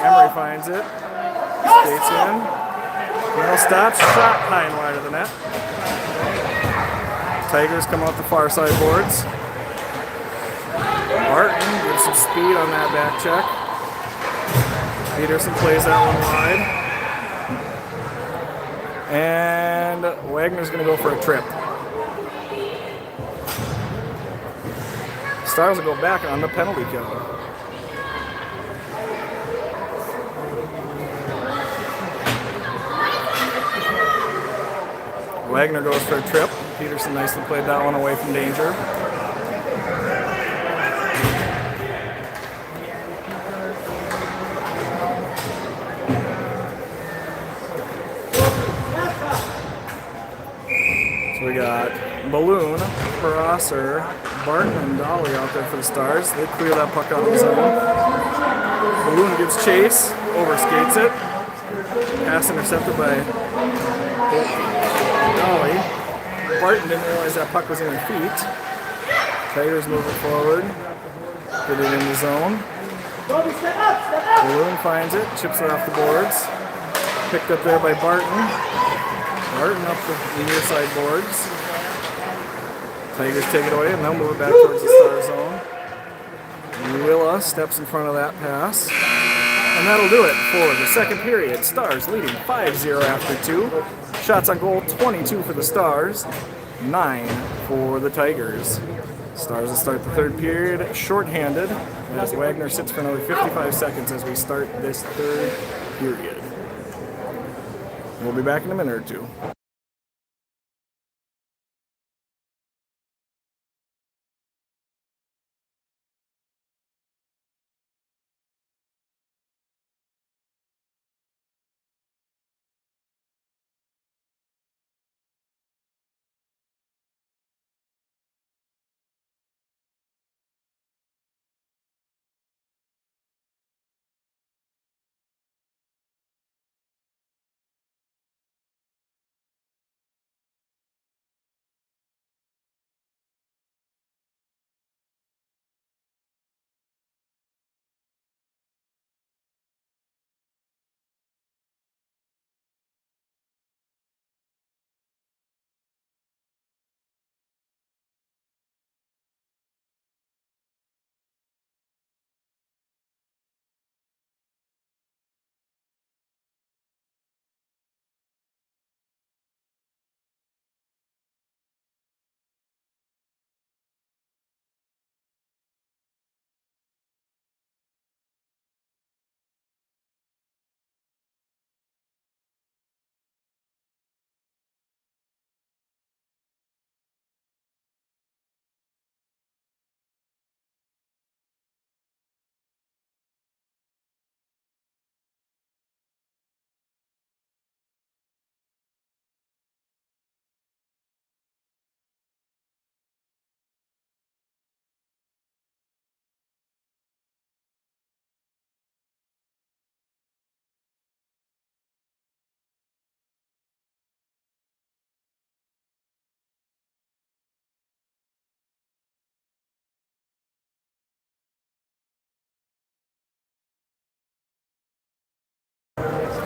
Emery finds it. Skates in. Middle stops. Shot high and wide of the net. Tigers come off the far side boards. Barton gives some speed on that back check. Peterson plays that one wide. And Wagner's going to go for a trip. Stars will go back on the penalty kill. Wagner goes for a trip. Peterson nicely played that one away from danger. So we got Balloon, Prosser, Barton, and Dolly out there for the Stars. They clear that puck out of the zone. Balloon gives chase, overskates it. Pass intercepted by Dolly. Barton didn't realize that puck was in her feet. Tigers move it forward. Get it in the zone. Balloon finds it, chips it off the boards. Picked up there by Barton. Barton up the near side boards. Tigers take it away and they'll move it back towards the Star zone. Willa steps in front of that pass. And that'll do it for the second period. Stars leading 5-0 after 2. Shots on goal, 22 for the Stars, 9 for the Tigers. Stars will start the third period shorthanded as Wagner sits for another 55 seconds as we start this third period. We'll be back in a minute or two.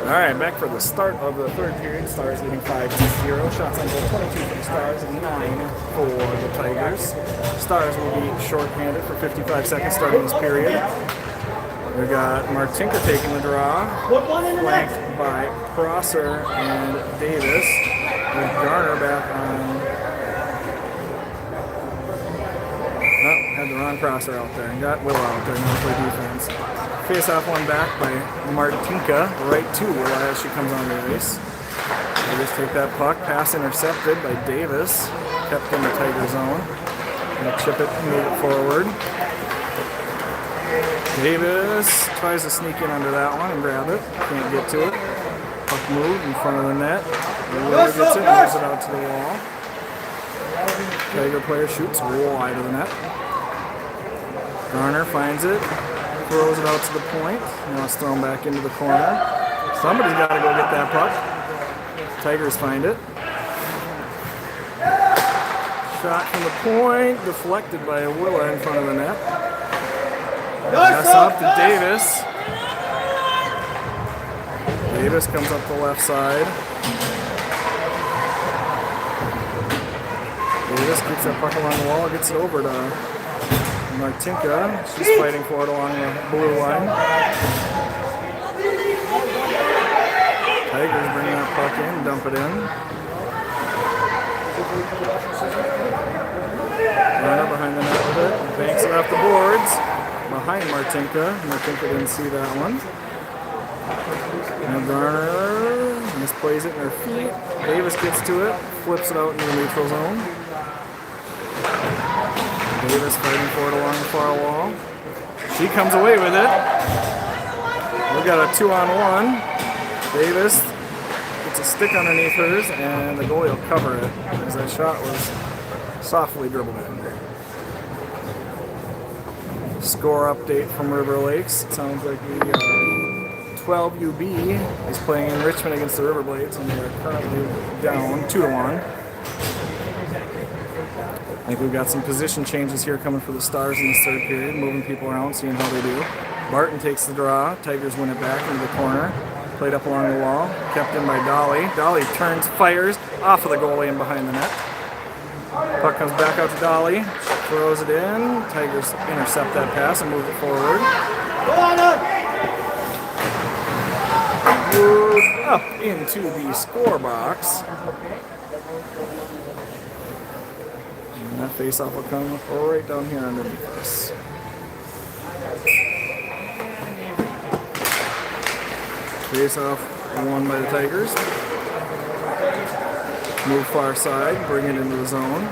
All right, back for the start of the third period. Stars leading 5-0. Shots on goal 22 for the Stars and 9 for the Tigers. Stars will be shorthanded for 55 seconds starting this period. We got Martinka taking the draw, flanked by Prosser and Davis, with Garner back on. Oh, had the wrong Prosser out there and got Willow out there now to play defense. Face off one back by Martinka, right to Willow as she comes on the ice. Tigers take that puck, pass intercepted by Davis, kept in the Tiger zone. Gonna chip it, move it forward. Davis tries to sneak in under that one and grab it. Can't get to it. Puck move in front of the net. Willow gets it, moves it out to the wall. Tiger player shoots wide of the net. Garner finds it, throws it out to the point. Now it's thrown back into the corner. Somebody's got to go get that puck. Tigers find it. Shot from the point, deflected by Willa in front of the net. Pass off to Davis. Davis comes up the left side. Davis gets that puck along the wall, gets it over to Martinka. She's fighting for it along the blue line. Tigers bring that puck in, dump it in. Runner behind the net with it, banks it off the boards. Behind Martinka. Martinka didn't see that one. Now Garner misplays it in her feet. Davis gets to it, flips it out into the neutral zone. Davis fighting for it along the far wall. She comes away with it. We got a 2-on-1. Davis gets a stick underneath hers, and the goalie will cover it as that shot was softly dribbled in. Score update from River Lakes. It sounds like the 12 UB is playing in Richmond against the River Blades, and they're currently down 2-1. I think we've got some position changes here coming for the Stars in this third period, moving people around, seeing how they do. Barton takes the draw. Tigers win it back into the corner. Played up along the wall. Kept in by Dolly. Dolly turns, fires off of the goalie and behind the net. Puck comes back out to Dolly. Throws it in. Tigers intercept that pass and move it forward. Moved up into the score box. And that face-off will come right down here underneath us. Face-off won by the Tigers. Move far side, bring it into the zone.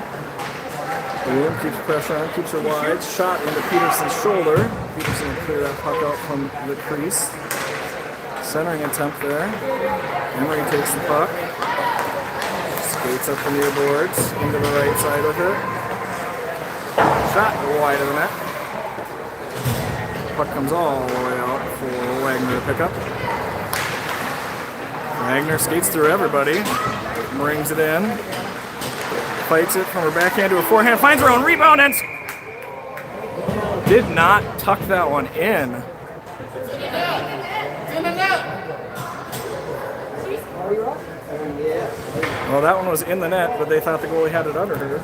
Boom, keeps pressure on, keeps her wide. Shot into Peterson's shoulder. Peterson will clear that puck out from the crease. Centering attempt there. Emery takes the puck. Skates up the near boards, into the right side with it. Shot wide of the net. Puck comes all the way out for Wagner to pick up. Wagner skates through everybody. Brings it in. Fights it from her backhand to a forehand. Finds her own rebound and did not tuck that one in. Well, that one was in the net, but they thought the goalie had it under her.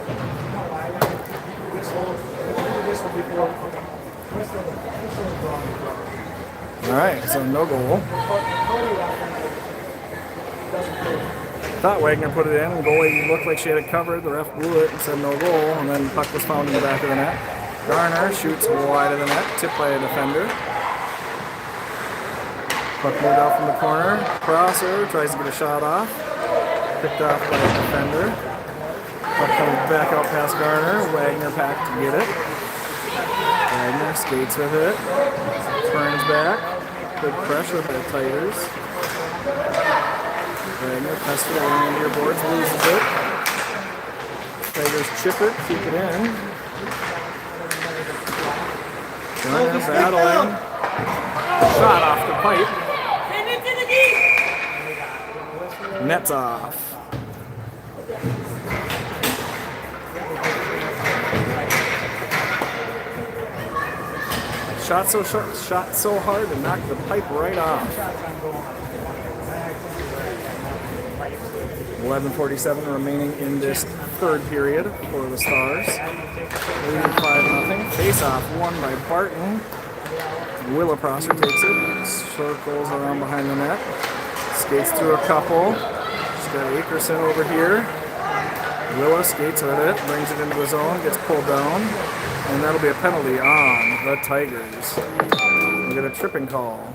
All right, so no goal. Thought Wagner put it in, and goalie looked like she had it covered. The ref blew it and said no goal, and then the puck was found in the back of the net. Garner shoots wide of the net, tipped by a defender. Puck moved out from the corner. Prosser tries to get a shot off. Picked off by a defender. Puck comes back out past Garner. Wagner packed to get it. Wagner skates with it. Turns back. Good pressure by the Tigers. Wagner pested along into your boards, loses it. Tigers chip it, keep it in. Garner battling. Shot off the pipe. Nets off. Shot so hard to knock the pipe right off. 11:47 remaining in this third period for the Stars. Leading 5-0. Face-off won by Barton. Willa Prosser takes it. Circles around behind the net. Skates through a couple. She's got Akerson over here. Willa skates at it, brings it into the zone, gets pulled down, and that'll be a penalty on the Tigers. We get a tripping call.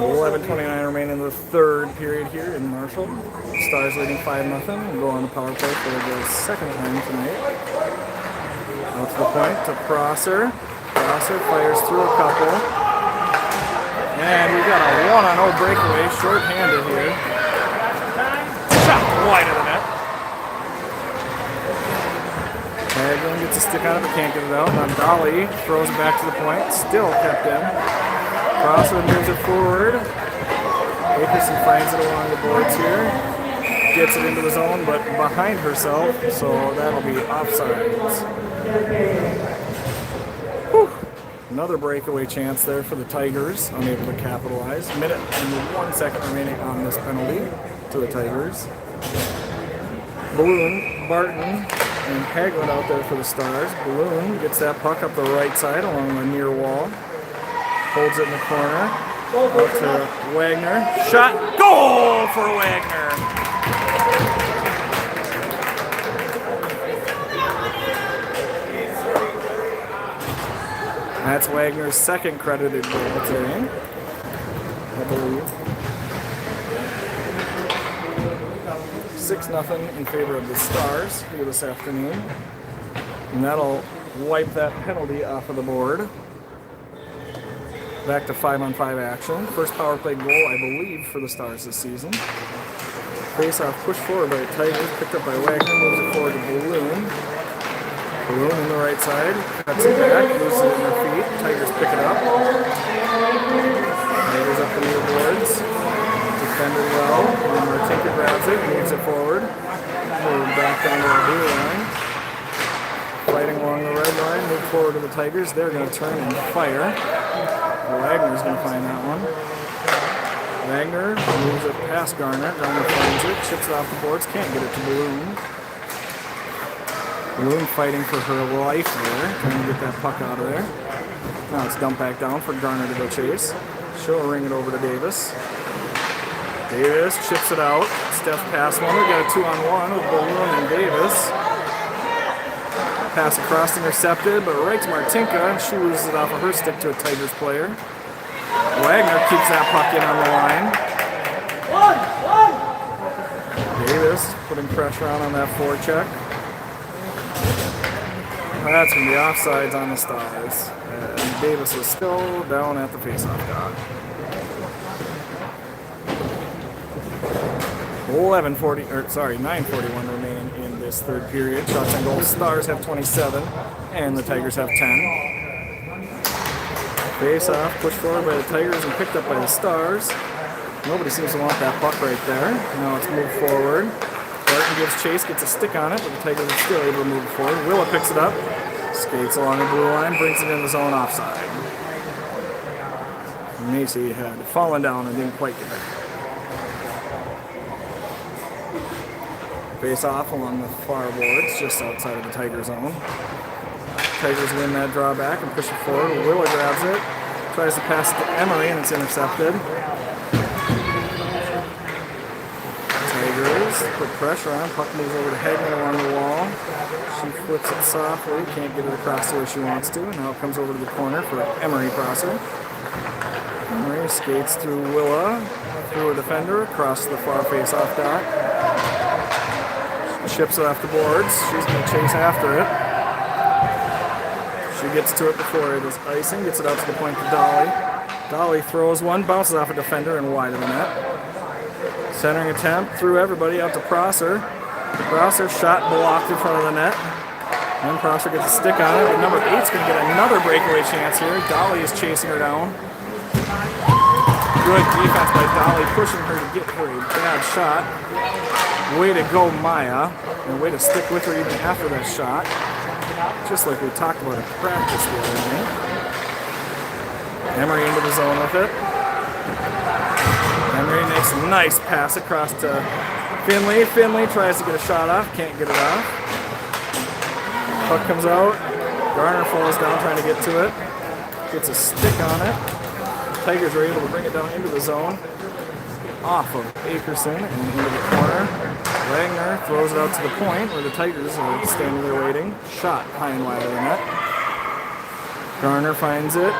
11:29 remaining in the third period here in Marshall. Stars leading 5-0. We'll go on the power play for the second time tonight. Out to the point to Prosser. Prosser fires through a couple. And we've got a 1-0 breakaway, short-handed here. Shot wide of the net. Hagelin gets a stick on it but can't get it out. And then Dolly throws it back to the point. Still kept in. Prosser moves it forward. Akerson finds it along the boards here. Gets it into the zone, but behind herself, so that'll be offsides. Whew. Another breakaway chance there for the Tigers, unable to capitalize. Minute and 1 second remaining on this penalty to the Tigers. Balloon, Barton, and Haglund out there for the Stars. Balloon gets that puck up the right side along the near wall. Holds it in the corner. Out to Wagner. Shot. Goal for Wagner. That's Wagner's second credited goal today, I believe. 6-0 in favor of the Stars here this afternoon. And that'll wipe that penalty off of the board. Back to 5-on-5 action. First power play goal, I believe, for the Stars this season. Face-off push forward by the Tigers, picked up by Wagner, moves it forward to Balloon. Balloon on the right side, cuts it back, loses it in their feet. Tigers pick it up. Tigers up the near boards. Defended well. Martinka grabs it, moves it forward. Move back down to the blue line. Fighting along the red line, move forward to the Tigers. They're going to turn and fire. Wagner's going to find that one. Wagner moves it past Garner. Garner finds it, chips it off the boards, can't get it to Balloon. Balloon fighting for her life there, trying to get that puck out of there. Now it's dumped back down for Garner to go chase. She'll ring it over to Davis. Davis chips it out, steps past one. We got a 2-on-1 with Balloon and Davis. Pass across intercepted, but right to Martinka, and she loses it off of her stick to a Tigers player. Wagner keeps that puck in on the line. Davis putting pressure on that forecheck. That's going to be offsides on the Stars. And Davis is still down at the faceoff dot. 9:41 remaining in this third period. Shots on goal. Stars have 27, and the Tigers have 10. Face-off, pushed forward by the Tigers and picked up by the Stars. Nobody seems to want that puck right there. Now it's moved forward. Barton gives chase, gets a stick on it, but the Tigers are still able to move it forward. Willa picks it up, skates along the blue line, brings it in the zone offside. Macy had fallen down and didn't quite get it. Face off along the far boards, just outside of the Tiger zone. Tigers win that drawback and push it forward. Willa grabs it, tries to pass it to Emery, and it's intercepted. Tigers put pressure on. Puck moves over to Hagelin along the wall. She flips it softly, can't get it across to where she wants to, and now it comes over to the corner for Emery Prosser. Emery skates through Willa, through a defender, across the far face-off dot. Chips it off the boards. She's going to chase after it. She gets to it before it is icing, gets it out to the point to Dolly. Dolly throws one, bounces off a defender and wide of the net. Centering attempt through everybody out to Prosser. Prosser shot blocked in front of the net. Then Prosser gets a stick on it. Number 8's going to get another breakaway chance here. Dolly is chasing her down. Good defense by Dolly, pushing her to get her a bad shot. Way to go, Maya. And way to stick with her even after that shot. Just like we talked about in practice the other night. Emery into the zone with it. Emery makes a nice pass across to Finley. Finley tries to get a shot off, can't get it off. Puck comes out. Garner falls down trying to get to it. Gets a stick on it. Tigers are able to bring it down into the zone. Off of Akerson and into the corner. Wagner throws it out to the point where the Tigers are standing there waiting. Shot high and wide of the net. Garner finds it.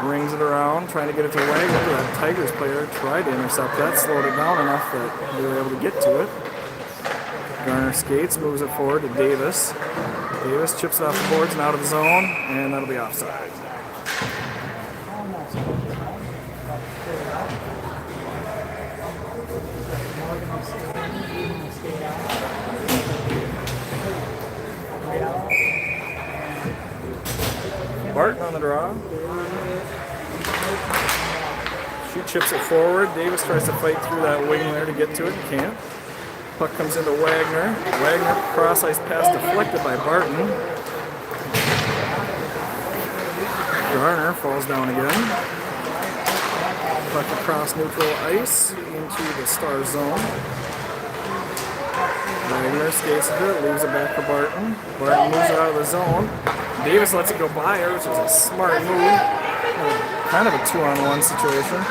Rings it around, trying to get it to Wagner. The Tigers player tried to intercept that, slowed it down enough that they were able to get to it. Garner skates, moves it forward to Davis. Davis chips it off the boards and out of the zone, and that'll be offside. Barton on the draw. She chips it forward. Davis tries to fight through that wing there to get to it. Can't. Puck comes into Wagner. Wagner cross-ice pass deflected by Barton. Garner falls down again. Puck across neutral ice into the Star zone. Wagner skates it, leaves it back for Barton. Barton moves it out of the zone. Davis lets it go by her, which is a smart move. Kind of a 2-on-1 situation.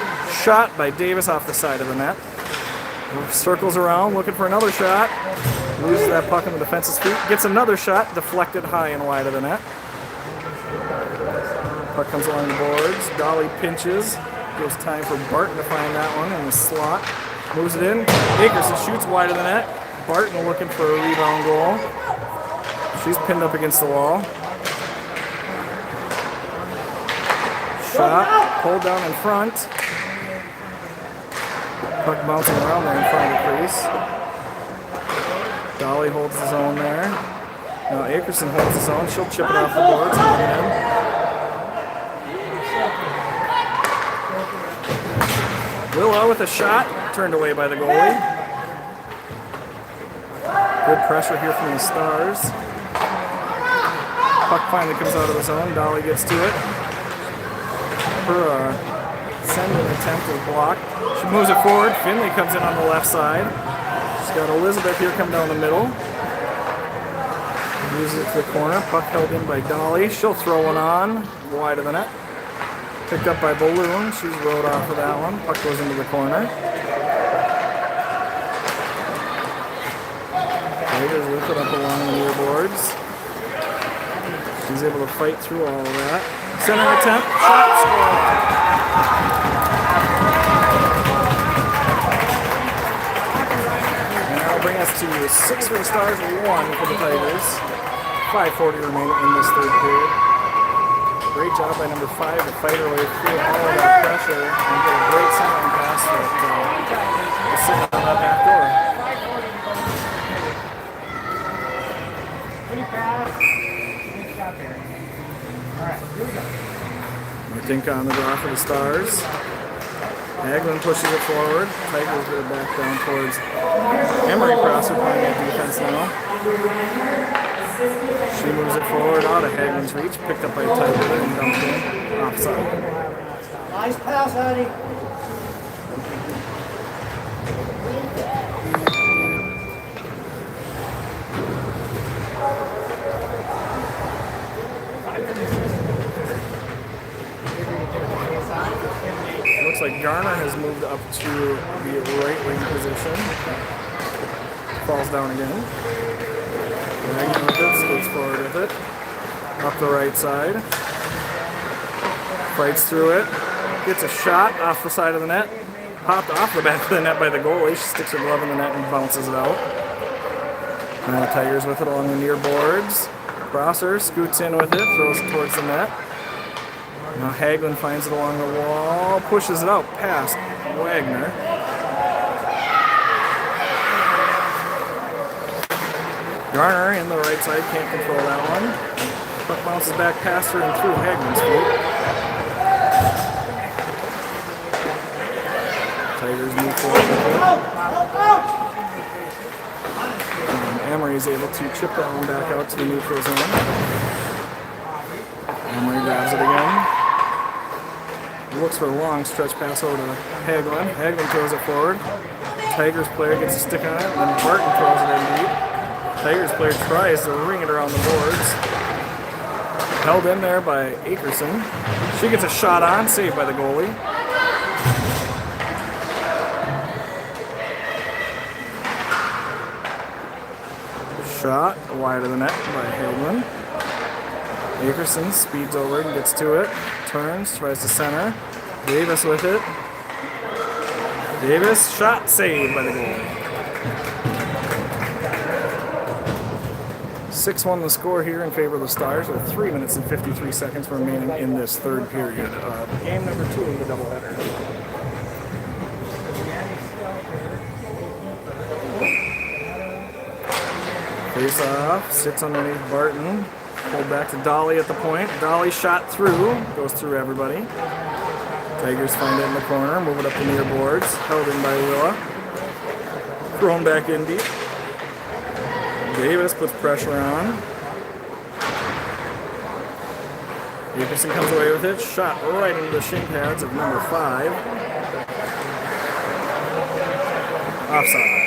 Shot by Davis off the side of the net. Circles around, looking for another shot. Loses that puck in the defense's feet. Gets another shot, deflected high and wide of the net. Puck comes along the boards. Dolly pinches. Gives time for Barton to find that one in the slot. Moves it in. Akerson shoots wide of the net. Barton looking for a rebound goal. She's pinned up against the wall. Shot, pulled down in front. Puck bouncing around there in front of the crease. Dolly holds the zone there. Now Akerson holds the zone. She'll chip it off the boards and bring it in. Willow with a shot, turned away by the goalie. Good pressure here from the Stars. Puck finally comes out of the zone. Dolly gets to it. Her sending attempt is blocked. She moves it forward. Finley comes in on the left side. She's got Elizabeth here come down the middle. Moves it to the corner. Puck held in by Dolly. She'll throw one on. Wide of the net. Picked up by Balloon. She's rode off of that one. Puck goes into the corner. Tigers lift it up along the near boards. She's able to fight through all of that. Center attempt, shot, score. And that'll bring us to 6 for the Stars, 1 for the Tigers. 5:40 remaining in this third period. Great job by number 5 to fight her way through all of that pressure and get a great centering pass that is sitting on that back door. Martinka on the draw for the Stars. Hagelin pushes it forward. Tigers get it back down towards Emery Prosser playing that defense now. She moves it forward out of Hagelin's reach. Picked up by Tiger and dumped in. Offside. Nice pass, Eddie. Looks like Garner has moved up to the right wing position. Falls down again. Wagner with it, skates forward with it. Up the right side. Fights through it. Gets a shot off the side of the net. Popped off the back of the net by the goalie. She sticks her glove in the net and bounces it out. Now the Tigers with it along the near boards. Prosser scoots in with it, throws it towards the net. Now Hagelin finds it along the wall, pushes it out past Wagner. Garner in the right side, can't control that one. Puck bounces back past her and through Hagelin's feet. Tigers move forward with it. And Emery is able to chip that one back out to the neutral zone. Emery grabs it again. Looks for a long stretch pass over to Hagelin. Hagelin throws it forward. Tigers player gets a stick on it, and then Barton throws it in deep. Tigers player tries to ring it around the boards. Held in there by Akerson. She gets a shot on, saved by the goalie. Shot wide of the net by Hagelin. Akerson speeds over and gets to it. Turns, tries to center. Davis with it. Davis, shot saved by the goalie. 6-1 the score here in favor of the Stars with 3 minutes and 53 seconds remaining in this third period. Game number 2 of the doubleheader. Face off, sits underneath Barton. Pulled back to Dolly at the point. Dolly shot through, goes through everybody. Tigers find it in the corner, move it up the near boards. Held in by Willa. Thrown back in deep. Davis puts pressure on. Akerson comes away with it. Shot right into the shin pads of number 5. Offside.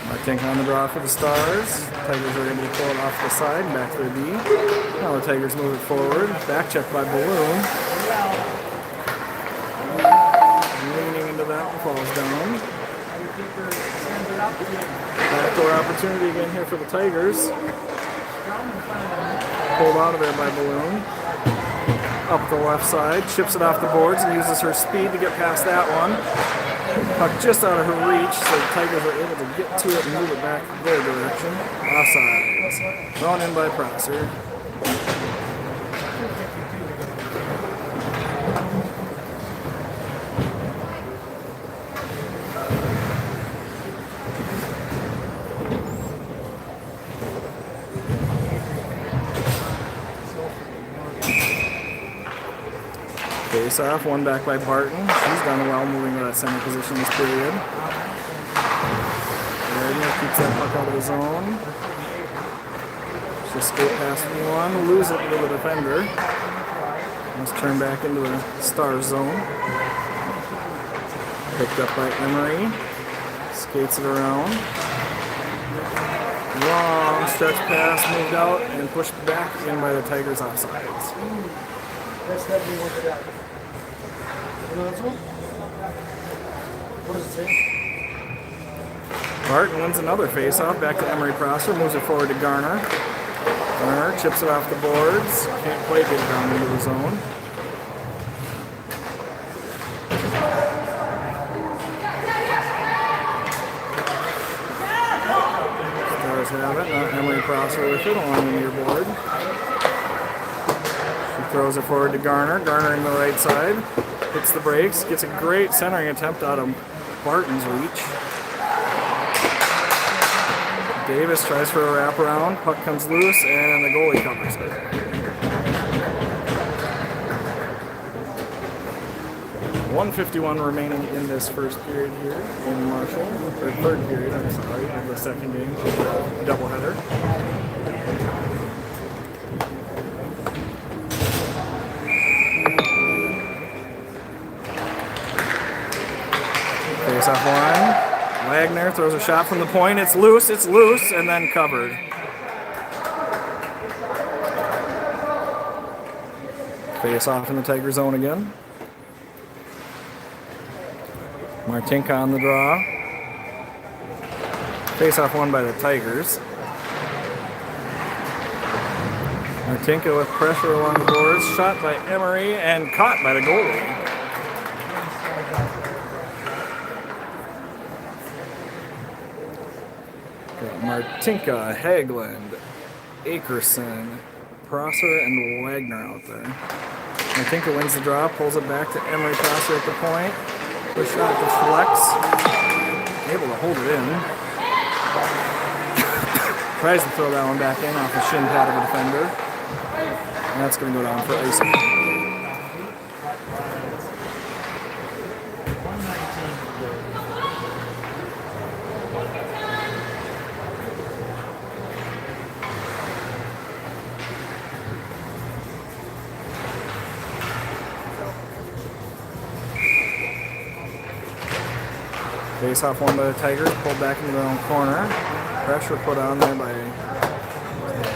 Martink on the draw for the Stars. Tigers are able to pull it off the side, back to the D. Now the Tigers move it forward. Back check by Balloon. Leaning into that one, falls down. Backdoor opportunity again here for the Tigers. Pulled out of there by Balloon. Up the left side, chips it off the boards and uses her speed to get past that one. Puck just out of her reach, so the Tigers are able to get to it and move it back their direction. Offside. Thrown in by Prosser. Face off, one back by Barton. She's done well moving to that center position this period. Wagner keeps that puck out of the zone. Just skate past one, lose it to the defender. Let's turn back into the Stars zone. Picked up by Emery. Skates it around. Long stretch pass, moved out and pushed back in by the Tigers offsides. That's definitely what they got. You know this one? What does it say? Barton wins another face-off, back to Emery Prosser, moves it forward to Garner. Garner chips it off the boards, can't quite get it down into the zone. Stars have it, now Emery Prosser with it along the near board. Throws it forward to Garner. Garner in the right side. Hits the brakes. Gets a great centering attempt out of Barton's reach. Davis tries for a wraparound. Puck comes loose and the goalie covers it. .151 remaining in this first period here in Marshall. Or third period, I'm sorry, of the second game of the doubleheader. Face-off line. Wagner throws a shot from the point. It's loose, and then covered. Face-off in the Tiger zone again. Martinka on the draw. Face-off won by the Tigers. Martinka with pressure along the boards. Shot by Emery and caught by the goalie. Martinka, Hagelin, Akerson, Prosser, and Wagner out there. Martinka wins the draw, pulls it back to Emery Prosser at the point. Push shot deflects. Able to hold it in. Tries to throw that one back in off the shin pad of a defender. And that's going to go down for icing. Face off one by the Tigers, pulled back into their own corner. Pressure put on there by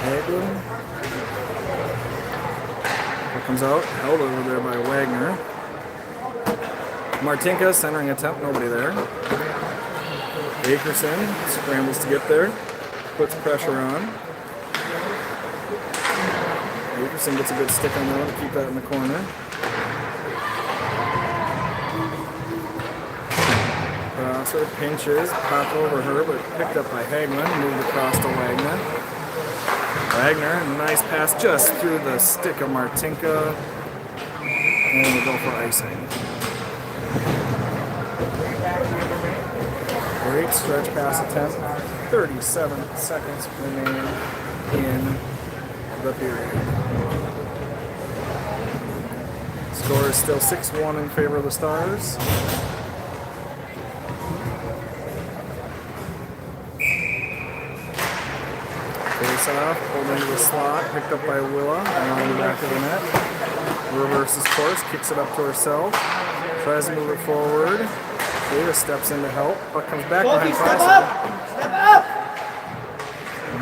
Hagelin. It comes out, held over there by Wagner. Martinka centering attempt, nobody there. Akerson scrambles to get there, puts pressure on. Akerson gets a good stick on that one to keep that in the corner. Prosser pinches, pop over her, but picked up by Hagelin, moved across to Wagner. Wagner, nice pass just through the stick of Martinka. And we'll go for icing. Great stretch pass attempt. 37 seconds remain in the period. Score is still 6-1 in favor of the Stars. Face off, pulled into the slot, picked up by Willa, around the back of the net. Reverses course, kicks it up to herself, tries to move it forward. Davis steps in to help, but comes back behind Prosser. Step up!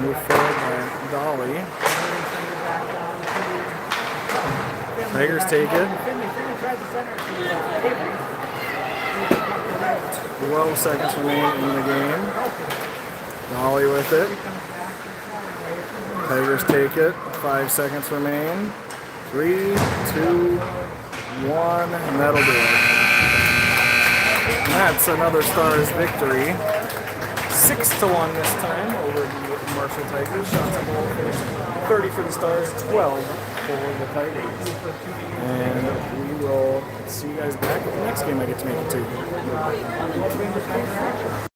Move forward by Dolly. Tigers take it. 12 seconds remain in the game. Dolly with it. Tigers take it. 5 seconds remain. 3, 2, 1, and that'll do it. And that's another Stars victory. 6-1 this time over the Marshall Tigers. Shots on goal finished 30 for the Stars, 12 for the Tigers. And we will see you guys back at the next game I get to make it to.